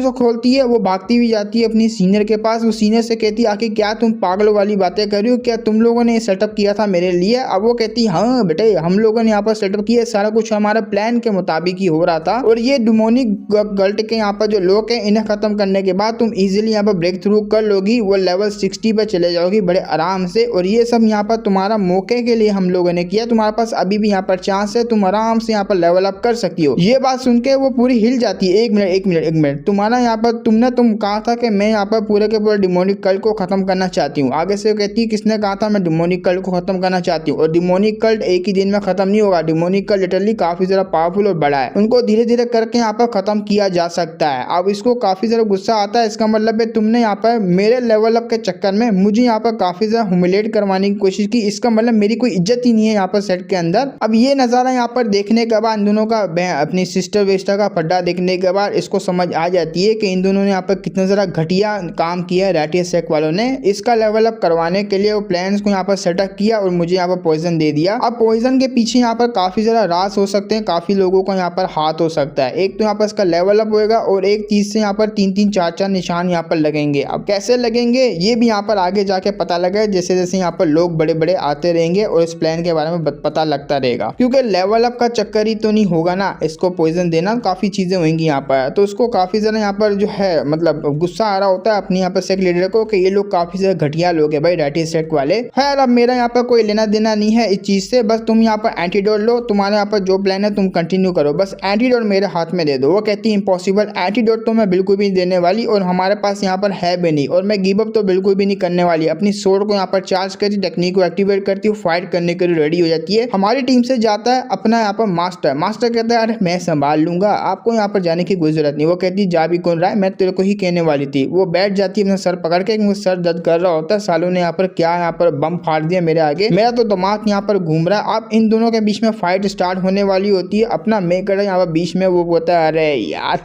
से खोलती है। वो भागती हुई जाती है अपनी सीनियर के पास। वो सीनियर से कहती है आखिर क्या तुम पागलों वाली बातें कर रही हो, क्या तुम लोगों ने सेटअप किया था मेरे लिए। अब वो कहती है हाँ बेटे, हम लोगों ने यहाँ पर सेटअप किया, सारा कुछ हमारा प्लान के मुताबिक ही हो रहा था। और ये डिमोनिक गल्ट के यहाँ पर जो लोग हैं इन्हें खत्म करने के बाद तुम इजीली यहाँ पर ब्रेक थ्रू कर लोगी। वो लेवल 60 पे चले जाओगी बड़े आराम से। और ये सब यहाँ पर तुम्हारा मौके के लिए हम लोगों ने किया। तुम्हारे पास अभी भी यहाँ पर चांस है, तुम आराम से यहाँ पर लेवल अप कर सकती हो। ये बात सुन के वो पूरी हिल जाती है। एक मिनट, तुम्हारा यहाँ पर तुम कहा था कि मैं यहाँ पर पूरे के पूरे डिमोनिक कल्ट को खत्म करना चाहती हूँ। आगे से कहती है किसने कहा था मैं डिमोनिक कल्ट को खत्म करना चाहती हूँ। और डिमोनिक कल्ट एक ही दिन में खत्म नहीं होगा। डिमोनिक कल्ट लिटरली काफी ज्यादा पावरफुल और बड़ा है, उनको धीरे धीरे करके यहाँ पर खत्म किया जा सकता है। अब इसको काफी ज्यादा गुस्सा आता है। इसका मतलब है तुमने यहाँ पर मेरे लेवल अप के चक्कर में मुझे यहाँ पर काफी ज्यादा ह्यूमिलेट करवाने की कोशिश की। इसका मतलब मेरी कोई इज्जत ही नहीं है यहाँ पर सेट के अंदर। अब ये नजारा यहाँ पर देखने के बाद इन दोनों का अपनी सिस्टर वेस्टर का फड्डा देखने के बाद इसको समझ आ जाती है कि इन दोनों ने यहाँ पर कितना जरा घटिया काम किया है रैटिया सेक वालों ने। इसका लेवल अप करवाने के लिए वो प्लान्स को यहाँ पर सेटअप किया और मुझे यहाँ पर पॉइजन दे दिया। अब पॉइजन के पीछे यहाँ पर काफी ज्यादा राज हो सकते हैं, काफी लोगों को यहाँ पर हाथ हो सकता है। एक तो यहाँ पर इसका लेवल अप होएगा और एक चीज से यहाँ पर 3-3 4-4 निशान यहाँ पर लगेंगे। अब कैसे लगेंगे ये भी यहाँ पर आगे जाके पता लगे, जैसे जैसे यहाँ पर लोग बड़े बड़े आते रहेंगे और इस प्लान के बारे में पता लगता रहेगा। क्योंकि लेवल अप का चक्कर ही तो नहीं होगा ना, इसको पॉइजन देना, काफी चीजें होंगी यहाँ पर। तो उसको काफी ज्यादा यहाँ पर जो है मतलब गुस्सा आ रहा होता है अपनी यहाँ पर सेक लीडर को कि ये लोग काफी ज्यादा घटिया लोग है भाई रैटिया सेक वाले। खैर अब मेरा यहाँ पर कोई लेना देना नहीं है इस चीज से, बस तुम यहाँ पर एंटीडोट लो। तुम्हारे यहाँ पर जो प्लान है तुम कंटिन्यू करो, बस एंटीडोट मेरे हाथ में दे दो। वो कहती है इम्पॉसिबल, एंटीडोट तो मैं बिल्कुल भी नहीं देने वाली और हमारे पास यहाँ पर है भी नहीं। और मैं गिव अप तो बिल्कुल भी नहीं करने वाली। अपनी सोर्ड को यहाँ पर चार्ज करती, टेक्निक को एक्टिवेट करती हूँ, फाइट करने के लिए रेडी हो जाती है। हमारी टीम से जाता है अपना यहाँ पर मास्टर कहता है अरे मैं संभाल लूंगा, आपको यहाँ पर जाने की कोई जरूरत नहीं। वो कहती है जा भी कौन रहा है, मैं तेरे को ही कहने वाली थी। वो बैठ जाती है अपना सर पकड़ के, मुझे सर दर्द कर रहा होता है, सालों ने यहाँ पर क्या यहाँ पर बम फाड़ दिया मेरे आगे, मेरा तो दिमाग यहाँ पर घूम रहा है। अब इन दोनों के बीच में फाइट स्टार्ट होने वाली होती है। अपना मेगाडन यहाँ पर बीच में वो बोलता है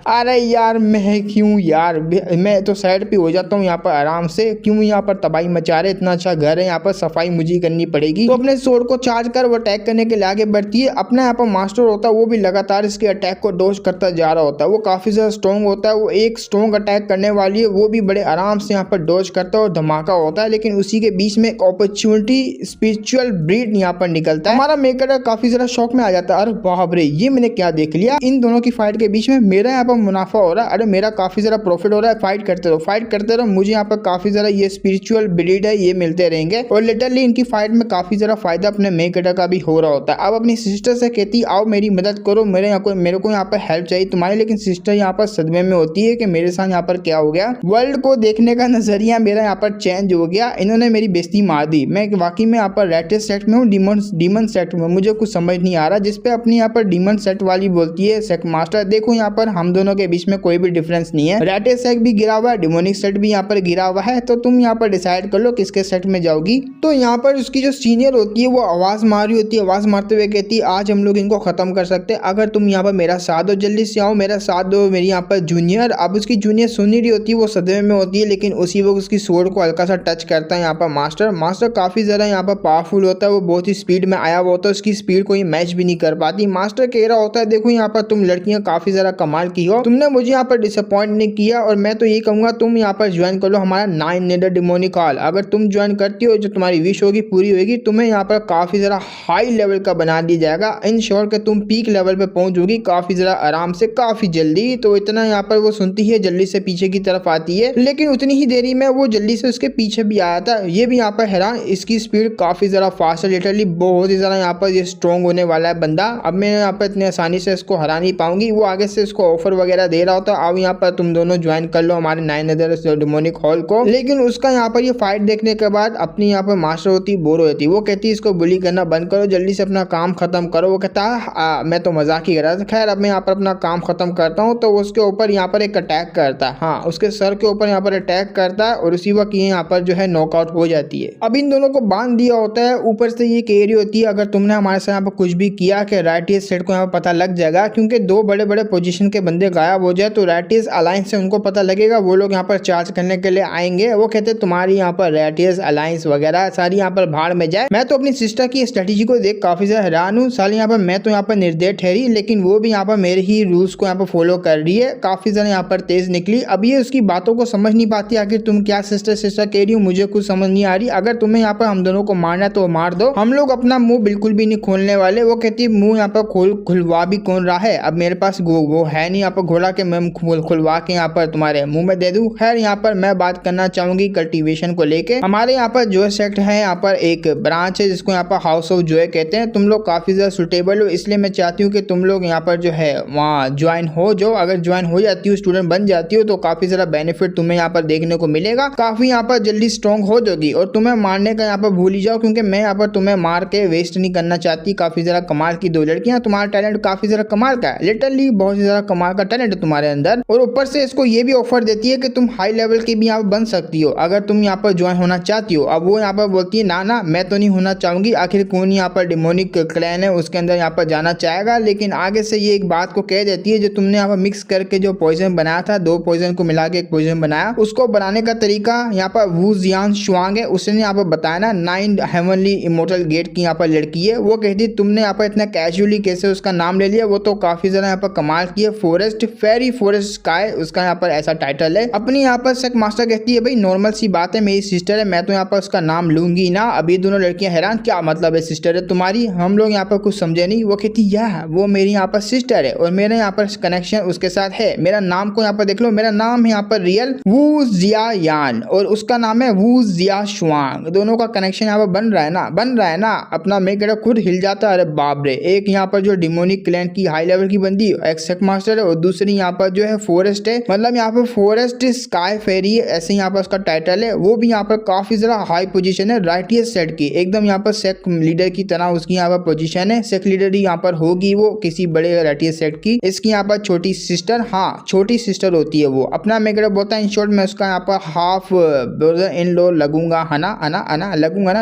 अरे यार मैं क्यों यार, मैं तो साइड पे हो जाता हूँ यहाँ पर आराम से, क्यों यहाँ पर तबाही मचा रहे, इतना अच्छा घर है यहाँ पर, सफाई मुझे करनी पड़ेगी। तो अपने सोर्ड को चार्ज कर वो अटैक करने के लिए आगे बढ़ती है। अपना यहाँ पर मास्टर होता है वो भी लगातार इसके अटैक को डॉज करता जा रहा होता है। वो काफी ज्यादा स्ट्रॉन्ग होता है, वो एक स्ट्रॉन्ग अटैक करने वाली है, वो भी बड़े आराम से यहाँ पर डॉज करता है और धमाका होता है। लेकिन उसी के बीच में एक अपॉर्चुनिटी स्पिरिचुअल ब्रीड यहाँ पर निकलता है। हमारा मेगाडन काफी ज्यादा शॉक में आ जाता है, अरे बाप रे ये मैंने क्या देख लिया। इन दोनों की फाइट के बीच में मेरा यहाँ पर मुनाफा हो रहा है, अरे मेरा काफी ज्यादा प्रॉफिट हो रहा है। फाइट करते रहो, मुझे यहाँ पर काफी ज्यादा ये स्पिरिचुअल ब्रीड है ये मिलते रहेंगे। और लिटरली इनकी फाइट में काफी ज्यादा फायदा अपने मेगाडन का भी हो रहा होता है। अब अपनी सिस्टर से कहती आओ मेरी मदद करो, मेरे को यहाँ पर हेल्प चाहिए तुम्हारी। लेकिन सिस्टर यहाँ पर सदमे में होती है कि मेरे साथ यहाँ पर क्या हो गया। वर्ल्ड को देखने का नजरिया मेरा यहाँ पर चेंज हो गया, इन्होंने मेरी बेइज्जती मार दी। मैं वाकई में यहाँ पर रैटिया सेक्ट में हूँ, डीमन सेक्ट में, मुझे कुछ समझ नहीं आ रहा। जिसपे अपनी यहाँ पर डीमन सेक्ट वाली बोलती है सेक्ट मास्टर देखो यहाँ पर हम दोनों के बीच में कोई भी डिफरेंस नहीं है, रैटिया सेक्ट भी गिरा हुआ है, डिमोनिक सेक्ट भी यहाँ पर गिरा हुआ है, तो तुम यहाँ पर डिसाइड कर लो किसके सेक्ट में जाओगी। तो यहाँ पर उसकी जो सीनियर होती है वो आवाज मार रही होती है, आवाज मारते हुए कहती है आज हम लोग इनको खत्म कर सकते हैं अगर तुम यहाँ पर मेरा साथ दो, जल्दी से आओ मेरा साथ दो मेरी यहाँ पर जूनियर। अब उसकी जूनियर सुन नहीं रही होती है, वो सदमे में होती है। लेकिन उसी वक्त उसकी सोर्ड को हल्का सा टच करता है यहाँ पर मास्टर काफी ज्यादा यहाँ पर पावरफुल होता है, वो बहुत ही स्पीड में आया हुआ होता है, उसकी स्पीड को ये मैच भी नहीं कर पाती। मास्टर कह रहा होता है देखो यहाँ पर तुम लड़कियां काफी ज्यादा कमाल की हो, तुमने मुझे यहाँ पर डिसअपॉइंट नहीं किया और मैं तो यही कहूंगा तुम यहाँ पर ज्वाइन कर लो हमारा 9 नेडर डिमोनिक हॉल। अगर तुम ज्वाइन करती हो जो तुम्हारी विश होगी पूरी होगी, तुम्हें यहाँ पर काफी ज्यादा हाई लेवल का बना दिया जाएगा। इन श्योर के तुम पीक लेवल पे पहुंचोगी काफी ज्यादा आराम से, काफी जल्दी। तो इतना यहाँ पर वो सुनती है, जल्दी से पीछे की तरफ आती है। लेकिन उतनी ही देरी में वो जल्दी से उसके पीछे भी आया था। ये भी यहाँ पर हैरान, इसकी स्पीड काफी ज्यादा फास्ट है, लिटरली बहुत ही ज्यादा यहाँ पर ये स्ट्रॉन्ग होने वाला है बंदा। अब मैं यहाँ पर इतनी आसानी से इसको हरा नहीं पाऊंगी। वो आगे से इसको ऑफर वगैरह दे रहा होता है, अब यहाँ पर तुम दोनों ज्वाइन कर लो हमारे 9 नेडर डिमोनिक हॉल को। लेकिन उसका यहाँ पर ये फाइट देखने के बाद अपनी यहाँ पर मास्टर होती बोर होती, वो कहती इसको बुली करना बंद करो, जल्दी से अपना काम खत्म करो। वो कहता है मैं तो मजाक ही कर रहा था। खैर अब मैं यहाँ पर अपना काम खत्म करता हूँ। तो उसके ऊपर यहाँ पर एक एक अटैक करता है, हाँ उसके सर के ऊपर यहाँ पर अटैक करता है और उसी वक्त ये यहाँ पर जो है नॉकआउट हो जाती है। अब इन दोनों को बांध दिया होता है, ऊपर से ये कैरी होती है। अगर तुमने हमारे साथ यहाँ पर कुछ भी किया कि राइटियस सेट को यहाँ पर पता लग जाएगा, क्योंकि दो बड़े बड़े पोजीशन के बंदे गायब हो जाए तो राइटियस अलायंस से उनको पता लगेगा, वो लोग यहाँ पर चार्ज करने के लिए आएंगे। वो कहते हैं तुम्हारी यहाँ पर राइटियस अलायंस वगैरह सारी यहाँ पर भाड़ में जाए। मैं तो अपनी सिस्टर की स्ट्रेटेजी को देख काफी ज्यादा हैरान हूँ। साली यहाँ पर मैं तो यहाँ पर निर्दय ठहरी, लेकिन वो भी यहाँ पर मेरे ही रूल्स को यहाँ पर फॉलो कर रही है, काफी ज्यादा यहाँ पर तेज निकली। अब ये उसकी बातों को समझ नहीं पाती, आखिर तुम क्या सिस्टर सिस्टर कह रही हो, मुझे कुछ समझ नहीं आ रही। अगर तुम्हें यहाँ पर हम दोनों को मारना है तो मार दो, हम लोग अपना मुंह बिल्कुल भी नहीं खोलने वाले। वो कहती मुंह यहाँ पर खुलवा भी कौन रहा है, अब मेरे पास वो है नहीं यहाँ पर घोड़ा के मैं खुलवा के यहाँ पर तुम्हारे मुंह में दे दूं। खैर यहाँ पर मैं बात करना चाहूंगी कल्टीवेशन को लेके। हमारे यहाँ पर जो सेक्ट है यहाँ पर एक ब्रांच है जिसको यहाँ पर हाउस ऑफ जॉय कहते हैं। तुम लोग काफी ज्यादा सुटेबल हो, इसलिए मैं चाहती हूँ कि तुम लोग यहाँ पर जो है वहाँ ज्वाइन हो जाओ। अगर ज्वाइन हो जाती हो, स्टूडेंट बन जाती हो, तो काफी ज्यादा बेनिफिट तुम्हें यहाँ पर देखने को मिलेगा, काफी यहाँ पर जल्दी स्ट्रॉन्ग हो जाओगी। और तुम्हें मारने का यहाँ पर भूल ही जाओ, क्योंकि मैं यहाँ पर तुम्हें मार के वेस्ट नहीं करना चाहती। काफी ज्यादा कमाल की दो लड़कियां, तुम्हारा टैलेंट काफी ज्यादा कमाल का है, लिटरली बहुत ज्यादा कमाल का टैलेंट है तुम्हारे अंदर। और ऊपर से इसको ये भी ऑफर देती है कि तुम हाई लेवल के भी यहाँ पर बन सकती हो अगर तुम यहाँ पर ज्वाइन होना चाहती हो। अब वो यहाँ पर बोलती है ना मैं तो नहीं होना चाहूंगी, आखिर कौन यहाँ पर डिमोनिक क्लैन है उसके अंदर यहाँ पर जाना चाहेगा। लेकिन आगे से ये एक बात को कह देती है, जो तुमने यहाँ पर मिक्स करके जो पॉइजन बनाया था, दो पॉइजन को मिला के एक पॉइजन बनाया, उसको बनाने का तरीका यहाँ पर वू जियान शुआंग है, उसने यहाँ पर बताया ना। 9 हेवनली इमोर्टल गेट की यहाँ पर लड़की है। वो कहती तुमने यहाँ पर इतना कैजुअली कैसे उसका नाम ले लिया, वो तो काफी ज्यादा यहाँ पर कमाल की है। फॉरेस्ट फेरी फॉरेस्ट स्काई उसका यहाँ पर ऐसा टाइटल है। अपनी यहाँ पर सेक मास्टर कहती है भाई नॉर्मल सी बात है, मेरी सिस्टर है, मैं तो यहाँ पर उसका नाम लूंगी ना। अभी दोनों लड़कियां हैरान, क्या मतलब है सिस्टर है तुम्हारी, हम लोग यहाँ पर कुछ समझे नहीं। वो कहती वो मेरी यहाँ पर सिस्टर है और मेरा यहाँ पर कनेक्शन उसके साथ है। मेरा नाम को यहाँ पर देख लो, मेरा नाम है यहाँ पर रियल वू जिया यान और उसका नाम है वू जिया शुआंग। दोनों का कनेक्शन यहाँ पर बन रहा है ना। अपना मेकर खुद हिल जाता है। अरे बाप रे, एक यहाँ पर जो डिमोनिक क्लैन की हाई लेवल की बंदी एक सेक मास्टर है और दूसरी यहाँ पर जो है फॉरेस्ट है, मतलब यहाँ पर फॉरेस्ट स्काई फेरी है, ऐसे यहाँ पर उसका टाइटल है। वो भी यहाँ पर काफी ज्यादा हाई पोजीशन है राइटियस सेट की, एकदम यहाँ पर सेक लीडर की तरह उसकी यहाँ पर पोजीशन है। सेक लीडर ही यहाँ पर होगी वो किसी बड़े राइटियस सेट की। इसकी यहाँ पर छोटी सिस्टर, हाँ छोटी सिस्टर होती है वो। अपना मेकर बोलता है इन शॉर्ट मैं उसका यहाँ पर हाफ ब्रदर इन लो लगूंगा,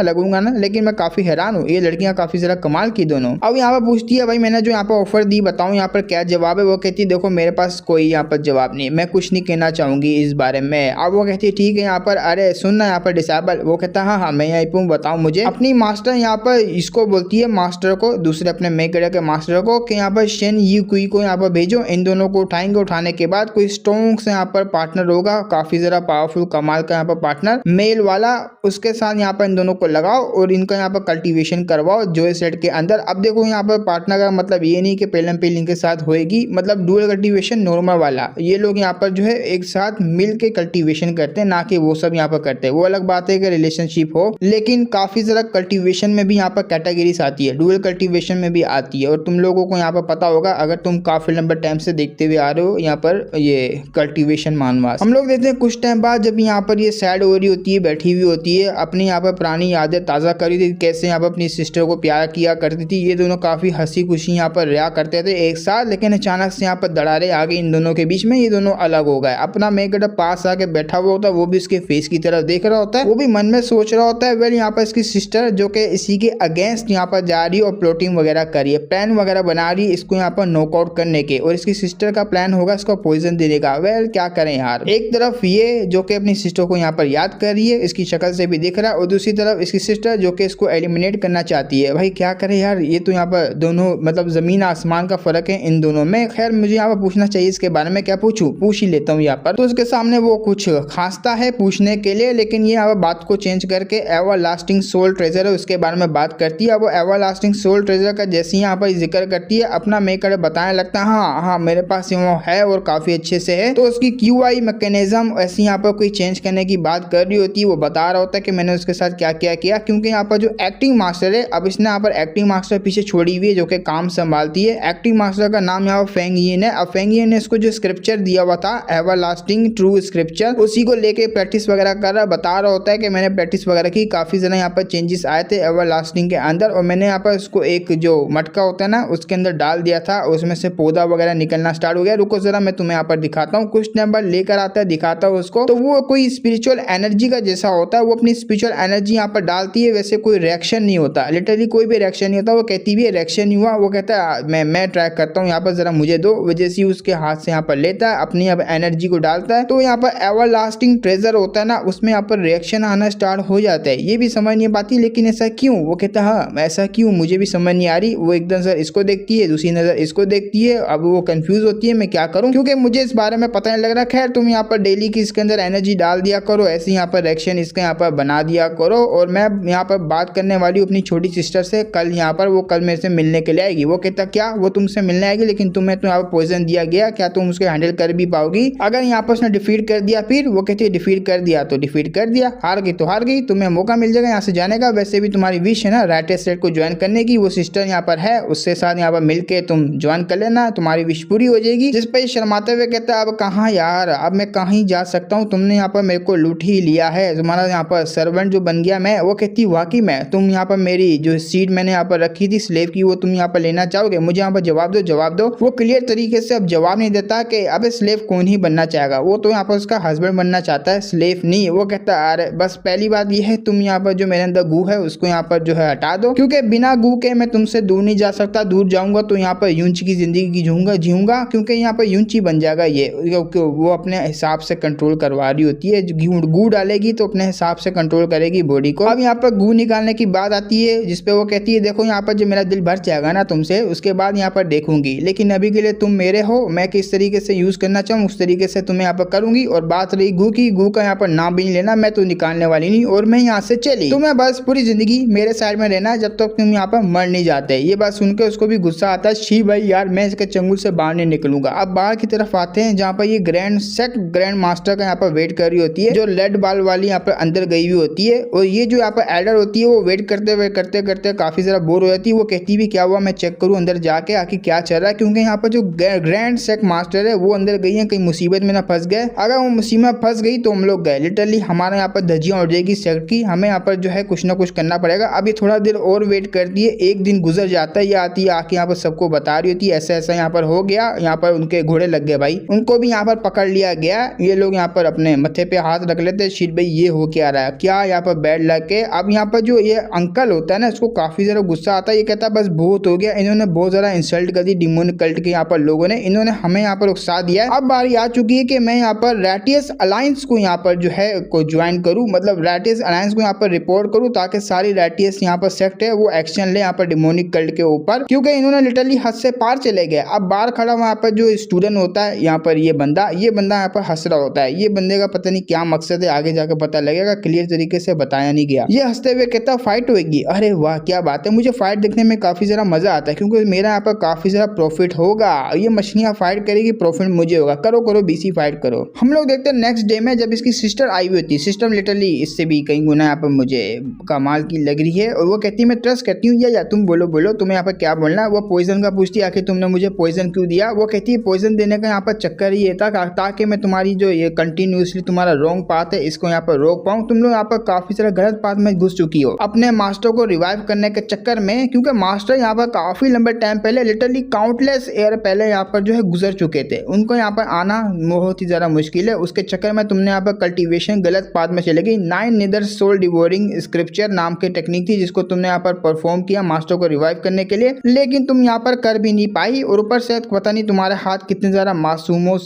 लगूंगा ना। लेकिन मैं काफी हैरान हूँ, ये लड़कियां काफी ज्यादा कमाल की दोनों। अब यहाँ पर पूछती है भाई मैंने जो यहाँ पर ऑफर दी बताऊं यहाँ पर क्या जवाब है। वो कहती है देखो मेरे पास कोई यहाँ पर जवाब नहीं, मैं कुछ नहीं कहना चाहूंगी इस बारे में। अब वो कहती है ठीक है यहाँ पर, अरे सुनना यहाँ पर डिसेबल। वो कहता है हाँ मैं यहीं पर बताऊँ मुझे। अपनी मास्टर यहाँ पर इसको बोलती है, मास्टर को, दूसरे अपने मेकर के मास्टर को, कि यहाँ पर शेन यू कुई को यहाँ पर भेजो, इन दोनों को उठाएंगे, उठाने के बाद कोई स्ट्रॉन्ग से यहाँ पर पार्टनर होगा, काफी ज्यादा पावरफुल कमाल का यहाँ पर पार्टनर मेल वाला, उसके साथ यहाँ पर इन दोनों को लगाओ और इनका यहाँ पर कल्टीवेशन करवाओ जो सेट के अंदर। अब देखो यहाँ पर पार्टनर का मतलब ये नहीं कि पेलम पेलिंग के साथ होएगी, मतलब डुअल कल्टीवेशन नॉर्मल वाला। ये लोग यहाँ पर जो है एक साथ मिल के कल्टीवेशन करते हैं, ना कि वो सब यहाँ पर करते हैं। वो अलग बात है कि रिलेशनशिप हो, लेकिन काफी ज्यादा कल्टीवेशन में भी यहाँ पर कैटेगरीज आती है, डुअल कल्टीवेशन में भी आती है। और तुम लोगों को यहाँ पर पता होगा अगर तुम काफी लंबे टाइम से देखते हुए आ रहे हो यहाँ पर ये कल्टीवेशन मानवास। हम लोग देखते हैं कुछ टाइम बाद जब यहाँ पर ये सैड हो रही होती है, बैठी हुई होती है, अपनी यहाँ पर पुरानी यादें ताज़ा करी थी, कैसे यहाँ पर अपनी सिस्टर को प्यार किया करती थी। ये दोनों काफ़ी हंसी खुशी यहाँ पर रहा करते थे एक साथ, लेकिन अचानक से यहाँ पर दरारें आ गई इन दोनों के बीच में, ये दोनों अलग हो गए। अपना मेकर पास आके बैठा हुआ होता है, वो भी उसके फेस की तरफ देख रहा होता है, वो भी मन में सोच रहा होता है वेल यहाँ पर इसकी सिस्टर जो कि इसी के अगेंस्ट यहाँ पर जा रही है और प्लॉटिंग वगैरह कर रही है, प्लान वगैरह बना रही है इसको यहाँ पर नॉकआउट करने के, और इसकी सिस्टर का प्लान होगा इसको पॉइजन देने का। वेल क्या करें यार, एक तरफ ये जो कि अपनी सिस्टर को यहाँ पर याद कर रही है, इसकी शक्ल से भी दिख रहा है, और दूसरी तरफ इसकी सिस्टर जो कि इसको एलिमिनेट करना चाहती है। भाई क्या करें यार, ये तो यहाँ पर दोनों मतलब जमीन आसमान का फर्क है इन दोनों में। खैर मुझे यहाँ पर पूछना चाहिए इसके बारे में, क्या पूछूं, पूछ ही लेता हूँ यहाँ पर। तो उसके सामने वो कुछ खांसता है पूछने के लिए, लेकिन ये यहाँ पर बात को चेंज करके एवर लास्टिंग सोल ट्रेजर है उसके बारे में बात करती है। वो एवर लास्टिंग सोल ट्रेजर का जैसे यहाँ पर जिक्र करती है, अपना मेकर बताने लगता है हाँ मेरे पास वो है और काफी अच्छे से है। तो उसकी QI मैकेनिज्म ऐसी यहाँ पर कोई चेंज करने की बात कर रही होती है, वो बता रहा होता है कि मैंने उसके साथ क्या क्या किया, क्योंकि यहाँ पर जो एक्टिंग मास्टर है, अब इसने यहाँ पर एक्टिंग मास्टर पीछे छोड़ी हुई है जो कि काम संभालती है। एक्टिंग मास्टर का नाम यहाँ पर फेंग यिन है। अब फेंग यिन ने इसको जो स्क्रिप्चर दिया हुआ था एवर लास्टिंग ट्रू स्क्रिप्चर, उसी को लेके प्रैक्टिस वगैरह कर रहा, बता रहा होता है कि मैंने प्रैक्टिस वगैरह की, काफी ज्यादा यहाँ पर चेंजेस आए थे एवर लास्टिंग के अंदर, और मैंने यहाँ पर उसको एक जो मटका होता है ना उसके अंदर डाल दिया था, उसमें से पौधा वगैरह निकलना स्टार्ट हो गया। रुको जरा मैं तुम्हें यहाँ यहाँ पर दिखाता हूँ। कुछ टाइम बाद लेकर आता है, दिखाता है उसको, तो वो कोई स्पिरिचुअल एनर्जी का जैसा होता है। वो अपनी स्पिरिचुअल एनर्जी यहाँ पर डालती है, वैसे कोई रिएक्शन नहीं होता, लिटरली कोई भी रिएक्शन नहीं होता। वो कहती भी है रिएक्शन नहीं हुआ, वो कहता है मैं ट्राई करता हूँ यहाँ पर, जरा मुझे दो। वजह से उसके हाथ से यहाँ पर लेता है, अपनी यहाँ पर एनर्जी को डालता है, तो यहाँ पर एवर लास्टिंग ट्रेजर होता है ना, उसमें यहाँ पर रिएक्शन आना स्टार्ट हो जाता है। ये भी समझ नहीं पाती लेकिन ऐसा क्यों, वो कहता है हाँ ऐसा क्यों, मुझे भी समझ नहीं आ रही। वो एकदम नजर इसको देखती है, दूसरी नजर इसको देखती है। अब वो कंफ्यूज होती है मैं क्या करूं, क्योंकि मुझे इस बारे में पता नहीं लग रहा। खैर तुम यहाँ पर डेली की इसके अंदर एनर्जी डाल दिया करो, ऐसे यहाँ पर रिएक्शन इसका यहाँ पर बना दिया करो। और मैं यहाँ पर बात करने वाली हूँ अपनी छोटी सिस्टर से, कल यहाँ पर वो कल मेरे से मिलने के लिए आएगी। वो कहता क्या, वो तुमसे मिलने आएगी लेकिन तुम्हें तो यहाँ पर पॉइजन दिया गया, क्या तुम उसको हैंडल कर भी पाओगी? अगर यहाँ पर उसने डिफीट कर दिया फिर? वो कहती है डिफीट कर दिया तो डिफीट कर दिया, हार गई तो हार गई, तुम्हें मौका मिल जाएगा यहाँ से जाने का। वैसे भी तुम्हारी विश है ना राइट स्टेट को ज्वाइन करने की, वो सिस्टर यहाँ पर है, उससे साथ यहाँ पर मिलके तुम ज्वाइन कर लेना, तुम्हारी विश पूरी हो जाएगी। जिस पर शर्माते हुए कहता है अब कहाँ यार, अब मैं कहीं जा सकता हूँ, तुमने यहाँ पर मेरे को लूट ही लिया है, तुम्हारा यहाँ पर सर्वेंट जो बन गया मैं। वो कहती वाकई में तुम यहाँ पर मेरी जो सीट मैंने यहाँ पर रखी थी स्लेव की, वो तुम यहाँ पर लेना चाहोगे? मुझे यहाँ पर जवाब दो, जवाब दो। वो क्लियर तरीके से अब जवाब नहीं देता कि अब स्लेव कौन ही बनना चाहेगा, वो तो यहाँ पर उसका हस्बैंड बनना चाहता है, स्लेव नहीं। वो कहता है अरे बस पहली बात यह है तुम यहाँ पर जो मेरे अंदर गू है उसको यहाँ पर जो है हटा दो, क्योंकि बिना गू के मैं तुमसे दूर नहीं जा सकता। दूर जाऊंगा तो यहाँ पर यूंच की जिंदगी जीऊंगा, क्योंकि यहाँ पर यूंच ही बन जाएगा ये। वो अपने हिसाब से कंट्रोल करवा रही होती है, गू डालेगी तो अपने हिसाब से कंट्रोल करेगी बॉडी को। अब यहाँ पर गू निकालने की बात आती है, जिसपे वो कहती है देखो यहाँ पर जब मेरा दिल भर जाएगा ना तुमसे, उसके बाद यहाँ पर देखूंगी, लेकिन अभी के लिए तुम मेरे हो, मैं किस तरीके से यूज करना चाहूँ उस तरीके से तुम्हें यहाँ पर करूंगी। और बात रही गू की, गू का यहाँ पर नाम भी नहीं लेना, मैं तो निकालने वाली नहीं और मैं यहाँ से चली, तुम्हें बस पूरी जिंदगी मेरे साइड में रहना जब तक तुम यहाँ पर मर नहीं जाते। ये बात सुनकर उसको भी गुस्सा आता है, शी भाई यार मैं इसके चंगुल से बाहर नहीं निकलूंगा। अब बाहर की तरफ आते हैं जहाँ पर ये ग्रैंड मास्टर का यहाँ पर वेट कर रही होती है, जो लेड बाल वाली यहाँ पर अंदर गई हुई होती है। और ये जो यहाँ पर एल्डर होती है वो वेट करते करते काफी ज्यादा बोर हो जाती है। वो कहती भी क्या हुआ, मैं चेक करूँ अंदर जाके आखिर क्या चल रहा है, क्योंकि यहाँ पर जो ग्रैंड सेक मास्टर है वो अंदर गई है, कहीं मुसीबत में ना फंस गए। अगर वो मुसीबत में फंस गई तो हम लोग गए, लिटरली हमारा यहाँ पर धज्जियां उड़ जाएगी सेक्ट की, हमें यहाँ पर जो है कुछ ना कुछ करना पड़ेगा। अभी थोड़ा देर और वेट करती है, एक दिन गुजर जाता है, ये आती है आके यहाँ पर सबको बता रही होती है ऐसा ऐसा यहाँ पर हो गया, यहाँ पर उनके घोड़े लग गए भाई, उनको भी यहाँ पर पकड़ लिया गया। ये लोग यहाँ पर अपने मत्थे पे हाथ रख लेते हैं, शीट भाई ये हो क्या रहा है, क्या यहाँ पर बैड लग के। अब यहाँ पर जो ये अंकल होता है ना, इसको काफी ज्यादा गुस्सा आता है, ये कहता है बस बहुत हो गया, इन्होंने बहुत ज्यादा इंसल्ट कर दी डिमोनिक कल्ट के यहाँ पर लोगों ने, इन्होंने हमें यहाँ पर उकसा दिया है। अब बारी आ चुकी है कि मैं यहाँ पर रैटियस अलायंस को यहाँ पर जो है को ज्वाइन करूँ, मतलब रैटियस अलायंस को यहाँ पर रिपोर्ट करूँ, ताकि सारी रैटियस यहाँ पर सेक्ट है वो एक्शन ले यहाँ पर डिमोनिक कल्ट के ऊपर, क्योंकि इन्होंने लिटरली हद से पार चले गए। अब बाहर खड़ा वहाँ पर जो स्टूडेंट होता है यहाँ पर ये बंदा यहाँ पर हंस रहा होता है। ये बंदे का पता नहीं क्या मकसद है, आगे जाकर पता लगेगा, क्लियर तरीके से बताया नहीं गया। ये हंसते हुए कहता फाइट होगी, अरे वाह क्या बात है, मुझे फाइट देखने में काफी ज्यादा मजा आता है, क्योंकि मेरा यहाँ पर काफी ज्यादा प्रॉफिट होगा, ये मछलियां फाइट करेगी प्रॉफिट मुझे होगा, करो करो बीसी फाइट करो। हम लोग देखते हैं नेक्स्ट डे में जब इसकी सिस्टर आई हुई होती है, सिस्टर लिटरली इससे भी कहीं गुना यहाँ पर मुझे कमाल की लग रही है, और वो कहती है मैं ट्रस्ट करती हूँ, या तुम बोलो तुम्हें यहाँ पर क्या बोलना है। वो पॉइजन का पूछती है आखिर तुमने मुझे पॉइजन क्यों दिया। वो कहती है पॉइजन देने का यहाँ पर चक्कर ये था ताकि मैं तुम्हारी जो ये कंटिन्यूसली तुम्हारा रॉन्ग पाथ है इसको यहाँ पर रोक पाऊँ। तुम लोग यहाँ पर काफी सारा गलत पाथ में घुस चुकी हो अपने मास्टर को रिवाइव करने के चक्कर में, क्योंकि मास्टर यहाँ पर काफी लंबे टाइम पहले लिटरली काउंटलेस ईयर पहले यहाँ पर जो है गुजर चुके थे, उनको यहाँ पर आना बहुत ही ज्यादा मुश्किल है। उसके चक्कर में तुमने यहाँ पर कल्टीवेशन गलत पाथ में चले गई। 9 निदर सोल डिवोरिंग स्क्रिप्चर नाम की टेक्निक थी जिसको तुमने यहाँ पर परफॉर्म किया मास्टर को रिवाइव करने के लिए, लेकिन तुम यहाँ पर कर भी नहीं पाई। और ऊपर से पता नहीं तुम्हारे हाथ कितने ज्यादा मासूमों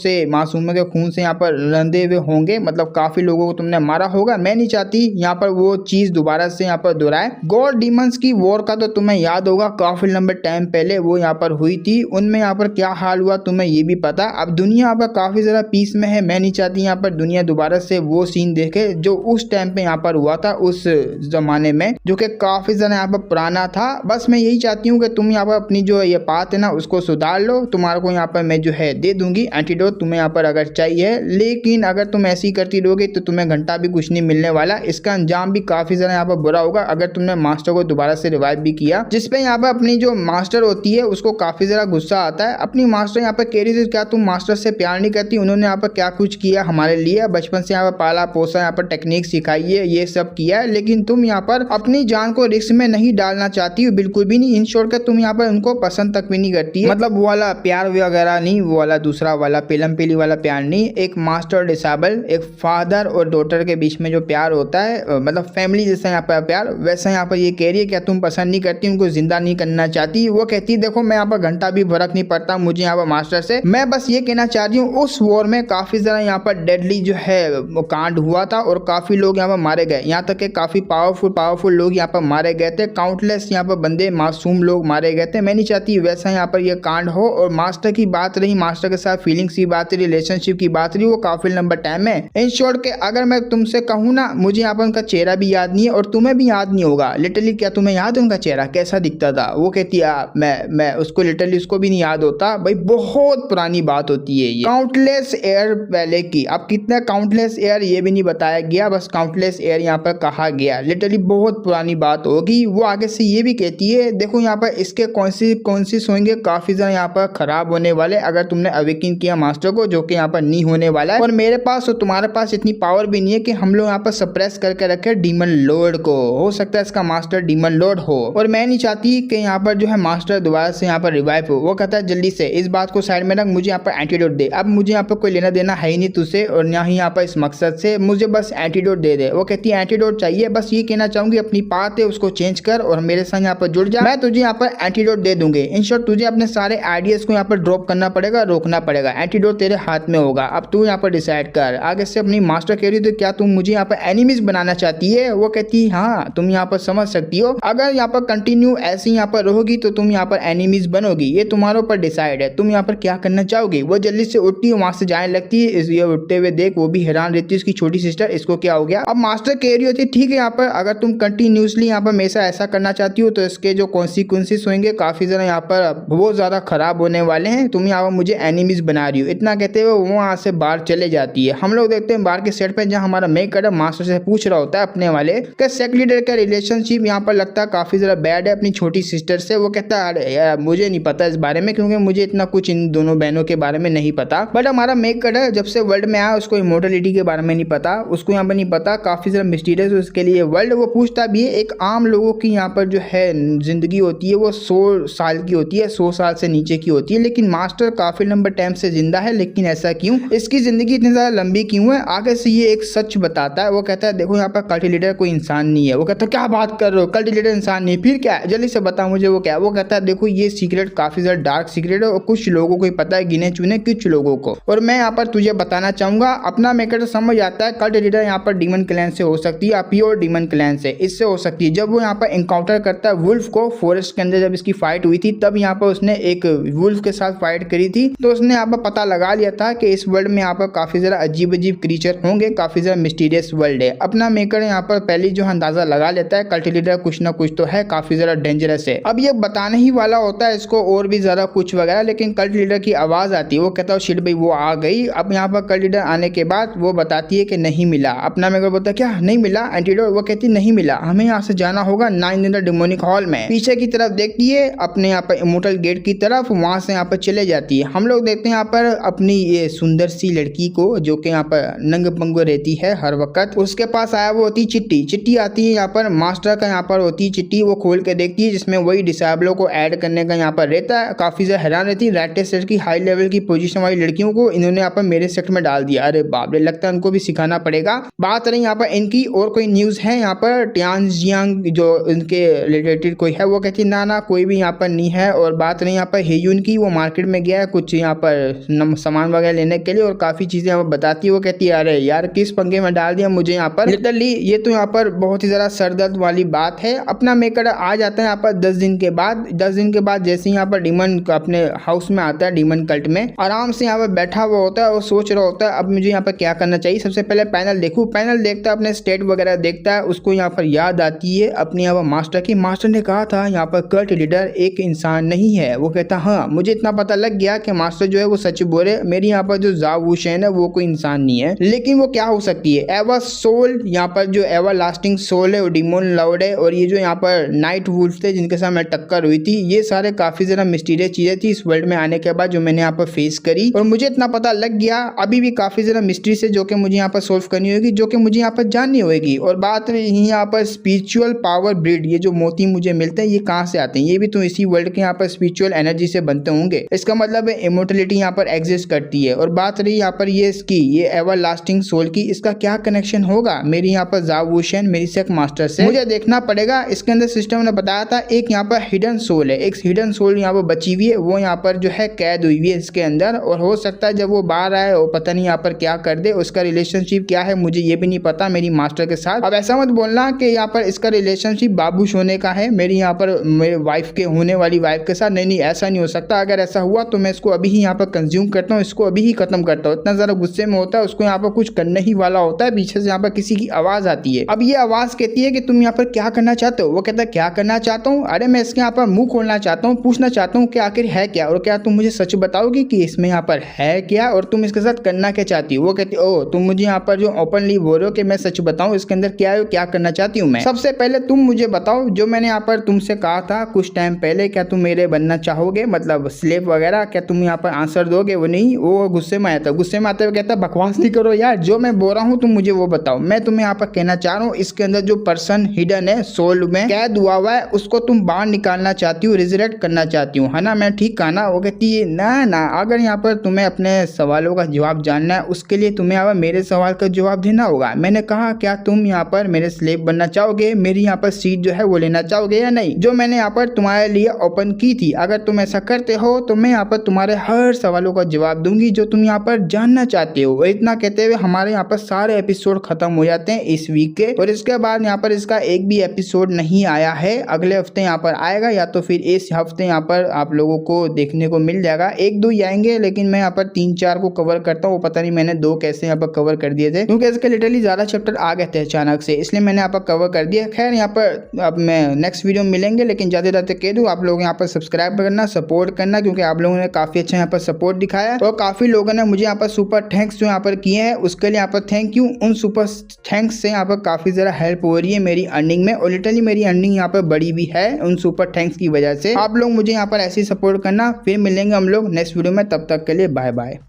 के खून से यहाँ पर रंधे हुए होंगे, मतलब काफी लोगों को तुमने मारा होगा। मैं नहीं चाहती यहाँ पर वो चीज दोबारा से यहाँ पर दोहराए। गॉड डीमंस की वॉर का तो तुम्हें याद होगा, काफी लंबे टाइम पहले वो यहाँ पर हुई थी, उनमें यहाँ पर क्या हाल हुआ तुम्हें ये भी पता। अब दुनिया यहाँ पर काफी ज्यादा पीस में है, मैं नहीं चाहती यहाँ पर दुनिया दोबारा से वो सीन देखे जो उस टाइम पे यहाँ पर हुआ था, उस जमाने में, जो कि काफी ज्यादा यहाँ पर पुराना था। बस मैं यही चाहती हूँ कि तुम यहाँ पर अपनी जो ये बात है ना उसको सुधार लो। तुम्हारे को यहाँ पर मैं जो है दे दूंगी एंटीडोट तुम्हें यहाँ पर अगर चाहिए, लेकिन अगर तुम ऐसी करती रहोगे तो तुम्हें घंटा भी कुछ नहीं मिलने वाला। इसका अंजाम भी काफी ज्यादा यहाँ पर बुरा होगा अगर तुमने मास्टर को दोबारा से रिवाइव भी किया, जिसपे यहाँ पर अपनी जो मास्टर होती है उसको काफी ज्यादा गुस्सा आता है। अपनी मास्टर यहाँ पर कह रही थी क्या तुम मास्टर से प्यार नहीं करती, उन्होंने यहाँ पर क्या कुछ किया हमारे लिए, बचपन से यहाँ पर पाला पोसा, यहाँ पर टेक्निक सिखाई है, ये सब किया है, लेकिन तुम यहाँ पर अपनी जान को रिस्क में नहीं डालना चाहती हो, बिल्कुल भी नहीं। इन शॉर्ट तुम यहाँ पर उनको पसंद तक भी नहीं करती है, मतलब वो वाला प्यार वगैरह नहीं, वो वाला दूसरा दूसरा वाला पीलम पीली वाला प्यार नहीं, एक मास्टर डिसेबल, एक फादर और डॉटर के बीच में जो प्यार होता है, मतलब फैमिली जैसा यहाँ पर प्यार, वैसा यहाँ पर ये कह रही है क्या तुम पसंद नहीं करती, उनको जिंदा नहीं करना चाहती। वो कहती है देखो मैं यहाँ पर घंटा भी फर्क नहीं पड़ता मुझे यहाँ पर मास्टर से, मैं बस ये कहना चाह रही हूँ उस वॉर में काफी ज्यादा यहाँ पर डेडली जो है कांड हुआ था और काफी लोग यहाँ पर मारे गए, यहाँ तक कि काफी पावरफुल लोग यहाँ पर मारे गए थे, काउंटलेस यहाँ पर बंदे मासूम लोग मारे गए थे। मैं नहीं चाहती वैसा यहाँ पर ये कांड हो। और मास्टर की बात रही, मास्टर के साथ फीलिंग्स की बात रही, रिलेशनशिप की बात रही, वो काफी लंबा टाइम है। इन शॉर्ट के अगर मैं तुमसे कहूँ ना, मुझे यहाँ पर उनका चेहरा भी याद नहीं है और तुम्हें भी याद नहीं होगा। लिटरली क्या तुम्हें याद है उनका चेहरा कैसा दिखता था? वो कहती है मैं उसको लिटरली उसको भी नहीं याद होता। भाई बहुत पुरानी बात होती है ये, काउंटलेस ईयर पहले की। अब कितना काउंटलेस ईयर ये भी नहीं बताया गया, बस काउंटलेस ईयर यहाँ पर कहा गया। लिटरली बहुत पुरानी बात होगी। वो आगे से ये भी कहती है देखो यहाँ पर इसके कॉन्सिक्वेंसेस होंगे काफी ज्यादा यहाँ पर खराब होने वाले अगर तुमने अवेकिन किया मास्टर को, जो कि यहाँ पर नहीं होने वाला है। और मेरे पास और तुम्हारे पास इतनी पावर भी नहीं है कि हम लोग यहाँ पर सप्रेस करके रखे डीमन लॉर्ड को। हो सकता है इसका मास्टर डीमन लॉर्ड हो और मैं नहीं चाहती कि यहाँ पर जो है मास्टर दोबारा से यहाँ पर रिवाइव हो। वो कहता है जल्दी से इस बात को साइड में रख, मुझे यहाँ पर एंटीडोट दे। अब मुझे यहाँ पर कोई लेना देना है ही नहीं तुझसे और ना ही यहाँ पर इस मकसद से, मुझे बस एंटीडोट दे दे। वो कहती है एंटीडोट चाहिए, बस ये कहना चाहूंगी अपनी बात है उसको चेंज कर और मेरे साथ यहाँ पर जुड़ जा, मैं तुझे यहाँ पर एंटीडोट दे दूंगी। इन शॉर्ट तुझे अपने सारे आइडियाज को यहाँ पर ड्रॉप करना पड़ेगा, रोकना पड़ेगा। एंटीडोट तेरे हाथ में होगा, अब तू यहाँ पर डिसाइड कर। आगे से अपनी मास्टर कह रही तो क्या तुम मुझे यहाँ पर एनिमीज बनाना चाहती है? वो कहती है हाँ तुम यहाँ पर समझ सकती हो, अगर यहाँ पर कंटिन्यू ऐसे यहाँ पर रहोगी तो तुम यहाँ पर एनिमीज बनोगी, ये तुम्हारे ऊपर डिसाइड है, तुम यहाँ पर क्या करना चाहोगी। वो जल्दी से उठती है, वहां से जाने लगती है। ये उठते हुए देख वो भी हैरान रहती है उसकी छोटी सिस्टर, इसको क्या हो गया। अब मास्टर कह रही होती है ठीक है यहाँ पर अगर तुम कंटिन्यूसली यहाँ पर हमेशा ऐसा करना चाहती हो तो इसके जो कॉन्सिक्वेंसेस होंगे काफी ज्यादा यहाँ पर बहुत ज्यादा खराब होने वाले हैं, तुम यहाँ पर मुझे एनिमीज बना रही हो। इतना कहते हुए वो वहां से बाहर चले जाती है। हम लोग देखते हैं बाहर के सेट पे जहाँ हमारा मेक कैरेक्टर मास्टर से पूछ रहा होता है अपने वाले कि सेक लीडर का रिलेशनशिप यहाँ पर लगता है काफी ज्यादा बैड है अपनी छोटी सिस्टर से। वो कहता है अरे यार मुझे नहीं पता इस बारे में क्योंकि मुझे इतना कुछ इन दोनों बहनों के बारे में नहीं पता, बट हमारा मेक कैरेक्टर जब से वर्ल्ड में आया उसको इमोर्टलिटी के बारे में नहीं पता, उसको यहाँ पर नहीं पता, काफी ज्यादा मिस्टीरियस उसके लिए वर्ल्ड। वो पूछता भी है एक आम लोगों की यहाँ पर जो है जिंदगी होती है वो 100 साल की होती है, 100 साल से नीचे की होती है, लेकिन मास्टर काफी लंबे टाइम से जिंदा है। लेकिन ऐसा क्यों, इसकी जिंदगी इतनी ज्यादा लंबी क्यों है? आगे से ये एक सच बताता है। वो कहता है देखो यहाँ पर कल्ट लीडर कोई इंसान नहीं है। वो कहता है क्या बात कर रहे हो, कल्ट लीडर इंसान नहीं फिर क्या है, जल्दी से बता मुझे वो क्या है। वो कहता है देखो ये सीक्रेट काफी ज्यादा डार्क सीक्रेट है और कुछ लोगों को ही पता है, गिने चुने कुछ लोगों को, और मैं यहाँ पर तुझे बताना चाहूंगा। अपना मेकर समझ आता है कल्ट लीडर यहाँ पर डीमन क्लैन से हो सकती है, प्योर डीमन क्लैन से इससे हो सकती है। जब वो यहाँ पर एनकाउंटर करता है वुल्फ को फॉरेस्ट के अंदर, जब इसकी फाइट हुई थी तब यहाँ पर उसने एक वुल्फ के साथ फाइट करी थी, तो उसने यहाँ पर पता लगा लिया था कि इस वर्ल्ड में यहाँ पर काफी ज्यादा अजीब अजीब क्रीचर होंगे, काफी ज्यादा मिस्टीरियस वर्ल्ड है। अपना मेकर यहाँ पर पहले जो अंदाजा लगा लेता है कल्ट लीडर कुछ ना कुछ तो है, काफी ज्यादा डेंजरस है। अब ये बताने ही वाला होता है इसको और भी ज्यादा कुछ वगैरह, लेकिन कल्ट लीडर की आवाज आती है। वो कहता है शिट भाई वो आ गई। अब यहाँ पर कल्ट लीडर आने के बाद वो बताती है कि नहीं मिला। अपना मेकर बोलता है क्या नहीं मिला एंटीडोट? वो कहती नहीं मिला, हमें यहाँ से जाना होगा 9 इन द डेमोनिक हॉल में। पीछे की तरफ देखती है अपने यहाँ पर इमोर्टल गेट की तरफ, वहां से यहाँ पर चले जाती है। हम लोग देखते हैं यहाँ पर अपनी ये सुंदर सी लड़की को जो कि यहाँ पर नंग पंगो रहती है हर वक्त, उसके पास आया वो होती चिट्ठी आती है यहाँ पर मास्टर का, यहाँ पर होती चिट्ठी। वो खोल के देखती है जिसमें वही डिसेबलों को ऐड करने का यहाँ पर रहता है। काफी ज्यादा हैरान रहती है, रेड सेट की हाई लेवल की पोजीशन वाली लड़कियों को इन्होंने यहाँ पर मेरे सेक्टर में डाल दिया। अरे बाप रे, लगता है उनको भी सिखाना पड़ेगा। बात रही यहाँ पर इनकी और कोई न्यूज है यहाँ पर टियानजियांग जो इनके रिलेटेड कोई है? वो कहती ना कोई भी यहाँ पर नहीं है। और बात रही यहाँ पर हेयून की, वो मार्केट में गया है कुछ यहाँ पर सामान वगैरह लेने के लिए और काफी चीजें यहाँ पर बताती है। वो कहती है अरे यार किस पंगे में डाल दिया मुझे यहाँ पर, लिटरली ये तो यहाँ पर बहुत ही ज्यादा सरदर्द वाली बात है। अपना मेकर आ जाता है यहाँ पर 10 दिन के बाद। 10 दिन के बाद जैसे यहाँ पर डीमन अपने हाउस में आता है, डीमन कल्ट में आराम से यहाँ पर बैठा हुआ होता है और सोच रहा होता है अब मुझे यहाँ पर क्या करना चाहिए। सबसे पहले पैनल देखूं, पैनल देखता है, अपने स्टेट वगैरह देखता है। उसको यहाँ पर याद आती है अपने यहाँ पर मास्टर की। मास्टर ने कहा था यहाँ पर कल्ट लीडर एक इंसान नहीं है। वो कहता हाँ मुझे इतना पता लग गया कि मास्टर जो है वो सच बोले, मेरी यहाँ पर जो जाव वुशेन है वो कोई इंसान नहीं है, लेकिन वो क्या हो सकती है? एवर सोल, यहाँ पर जो एवर लास्टिंग सोल है वो डीमन लॉर्ड है, और ये जो यहाँ पर नाइट वुल्फ थे जिनके साथ मैं टक्कर हुई थी, ये सारे काफी ज्यादा मिस्टीरियस चीजें थी इस वर्ल्ड में आने के बाद जो मैंने यहाँ पर फेस करी। और मुझे इतना पता लग गया, अभी भी काफी ज्यादा मिस्ट्री से जो कि मुझे यहाँ पर सोल्व करनी होगी, जो कि मुझे यहाँ पर जाननी होगी। और बात रही यहाँ पर स्पिरिचुअल पावर ब्रिड, ये जो मोती मुझे मिलते हैं ये कहाँ से आते हैं? ये भी तो इसी वर्ल्ड के यहाँ पर स्पिरिचुअल एनर्जी से बनते होंगे। इसका मतलब इमोर्टलिटी यहाँ पर एग्जिस्ट करती है। और बात रही यहाँ पर ये इसकी ये एवरलास्टिंग सोल की, इसका क्या कनेक्शन होगा मेरी यहाँ पर जावुशन मेरी सेक मास्टर से, मुझे देखना पड़ेगा। इसके अंदर सिस्टम ने बताया था एक यहाँ पर हिडन सोल है, एक हिडन सोल यहाँ पर बची हुई है, वो यहाँ पर जो है कैद हुई हुई है इसके अंदर। और हो सकता है जब वो बाहर आए वो पता नहीं यहाँ पर क्या कर दे, उसका रिलेशनशिप क्या है मुझे ये भी नहीं पता मेरी मास्टर के साथ। अब ऐसा मत बोलना कि यहाँ पर इसका रिलेशनशिप बाबूश होने का है मेरी यहाँ पर मेरे वाइफ के होने वाली वाइफ के साथ। नहीं, ऐसा नहीं हो सकता। अगर ऐसा हुआ तो मैं इसको अभी ही यहाँ पर कंज्यूम करता हूँ, इसको अभी ही खत्म करता हूँ। इतना ज़्यादा गुस्से में होता है, उसको यहाँ पर कुछ करने ही वाला होता है, पीछे से यहाँ पर किसी की आवाज़ आती है। अब ये आवाज़ कहती है कि तुम यहाँ पर क्या करना चाहते हो। वो कहता है क्या करना चाहता हूँ, अरे मैं इसके यहाँ पर मुंह खोलना चाहता हूँ, पूछना चाहता हूँ कि आखिर है क्या, और क्या तुम मुझे सच बताओगी कि इसमें यहाँ पर है क्या और तुम इसके साथ करना क्या चाहती हो। वो कहती है ओ तुम मुझे यहाँ पर जो ओपनली बोल रहे हो कि मैं सच बताऊँ इसके अंदर क्या है, क्या करना चाहती हूँ मैं। सबसे पहले तुम मुझे बताओ जो मैंने यहाँ पर तुमसे कहा था कुछ टाइम पहले, क्या तुम मेरे बनना चाहोगे, मतलब स्लेव वगैरह, क्या तुम यहाँ पर आंसर दोगे। वो नहीं, वो गुस्से में आया था, गुस्से में आते हुए कहता बकवास नहीं करो यार, जो मैं बोल रहा हूँ तुम मुझे वो बताओ। मैं तुम्हें यहाँ पर कहना चाह रहा हूँ इसके अंदर जो पर्सन हिडन है सोल में कैद हुआ हुआ है उसको तुम बाहर निकालना चाहती हो, रिजरेक्ट करना चाहती हूँ, है ना। मैं ठीक कहा ना। वो कहती है ना, अगर यहाँ पर तुम्हें अपने सवालों का जवाब जानना है उसके लिए तुम्हें यहाँ पर मेरे सवाल का जवाब देना होगा। मैंने कहा क्या तुम यहाँ पर मेरे स्लेव बनना चाहोगे, मेरी यहाँ पर सीट जो है वो लेना चाहोगे या नहीं, जो मैंने यहाँ पर तुम्हारे लिए ओपन की थी। अगर तुम ऐसा करते हो तो मैं यहाँ पर तुम्हारे हर सवालों का जवाब दूंगी जो तुम यहाँ पर जानना चाहते हो। और इतना कहते हुए हमारे यहाँ पर सारे एपिसोड खत्म हो जाते हैं इस वीक के, और इसके बाद यहाँ पर इसका एक भी एपिसोड नहीं आया है। अगले हफ्ते यहाँ पर आएगा या तो फिर इस हफ्ते यहाँ पर आप लोगों को देखने को मिल जाएगा। एक दो ही आएंगे लेकिन मैं यहाँ पर 3-4 को कवर करता हूँ। पता नहीं मैंने 2 कैसे यहाँ पर कवर कर दिए थे क्योंकि इसके लिटरली ज्यादा चैप्टर आ गए थे अचानक से, इसलिए मैंने यहाँ पर कवर कर दिया। खैर यहाँ पर अब मैं नेक्स्ट वीडियो में मिलेंगे, लेकिन जाते जाते कह दूँ आप लोग यहाँ पर सब्सक्राइब करना, सपोर्ट करना, क्योंकि आप लोगों ने काफी अच्छा यहाँ पर सपोर्ट दिखाया है और काफी लोगों ने मुझे यहाँ पर सुपर थैंक्स जो यहाँ पर किए हैं उसके लिए यहाँ पर थैंक यू। उन सुपर थैंक्स से यहाँ पर काफी ज्यादा हेल्प हो रही है मेरी अर्निंग में, और लिटरली मेरी अर्निंग यहाँ पर बड़ी भी है उन सुपर थैंक्स की वजह से। आप लोग मुझे यहाँ पर ऐसे ही सपोर्ट करना। फिर मिलेंगे हम लोग नेक्स्ट वीडियो में, तब तक के लिए बाय बाय।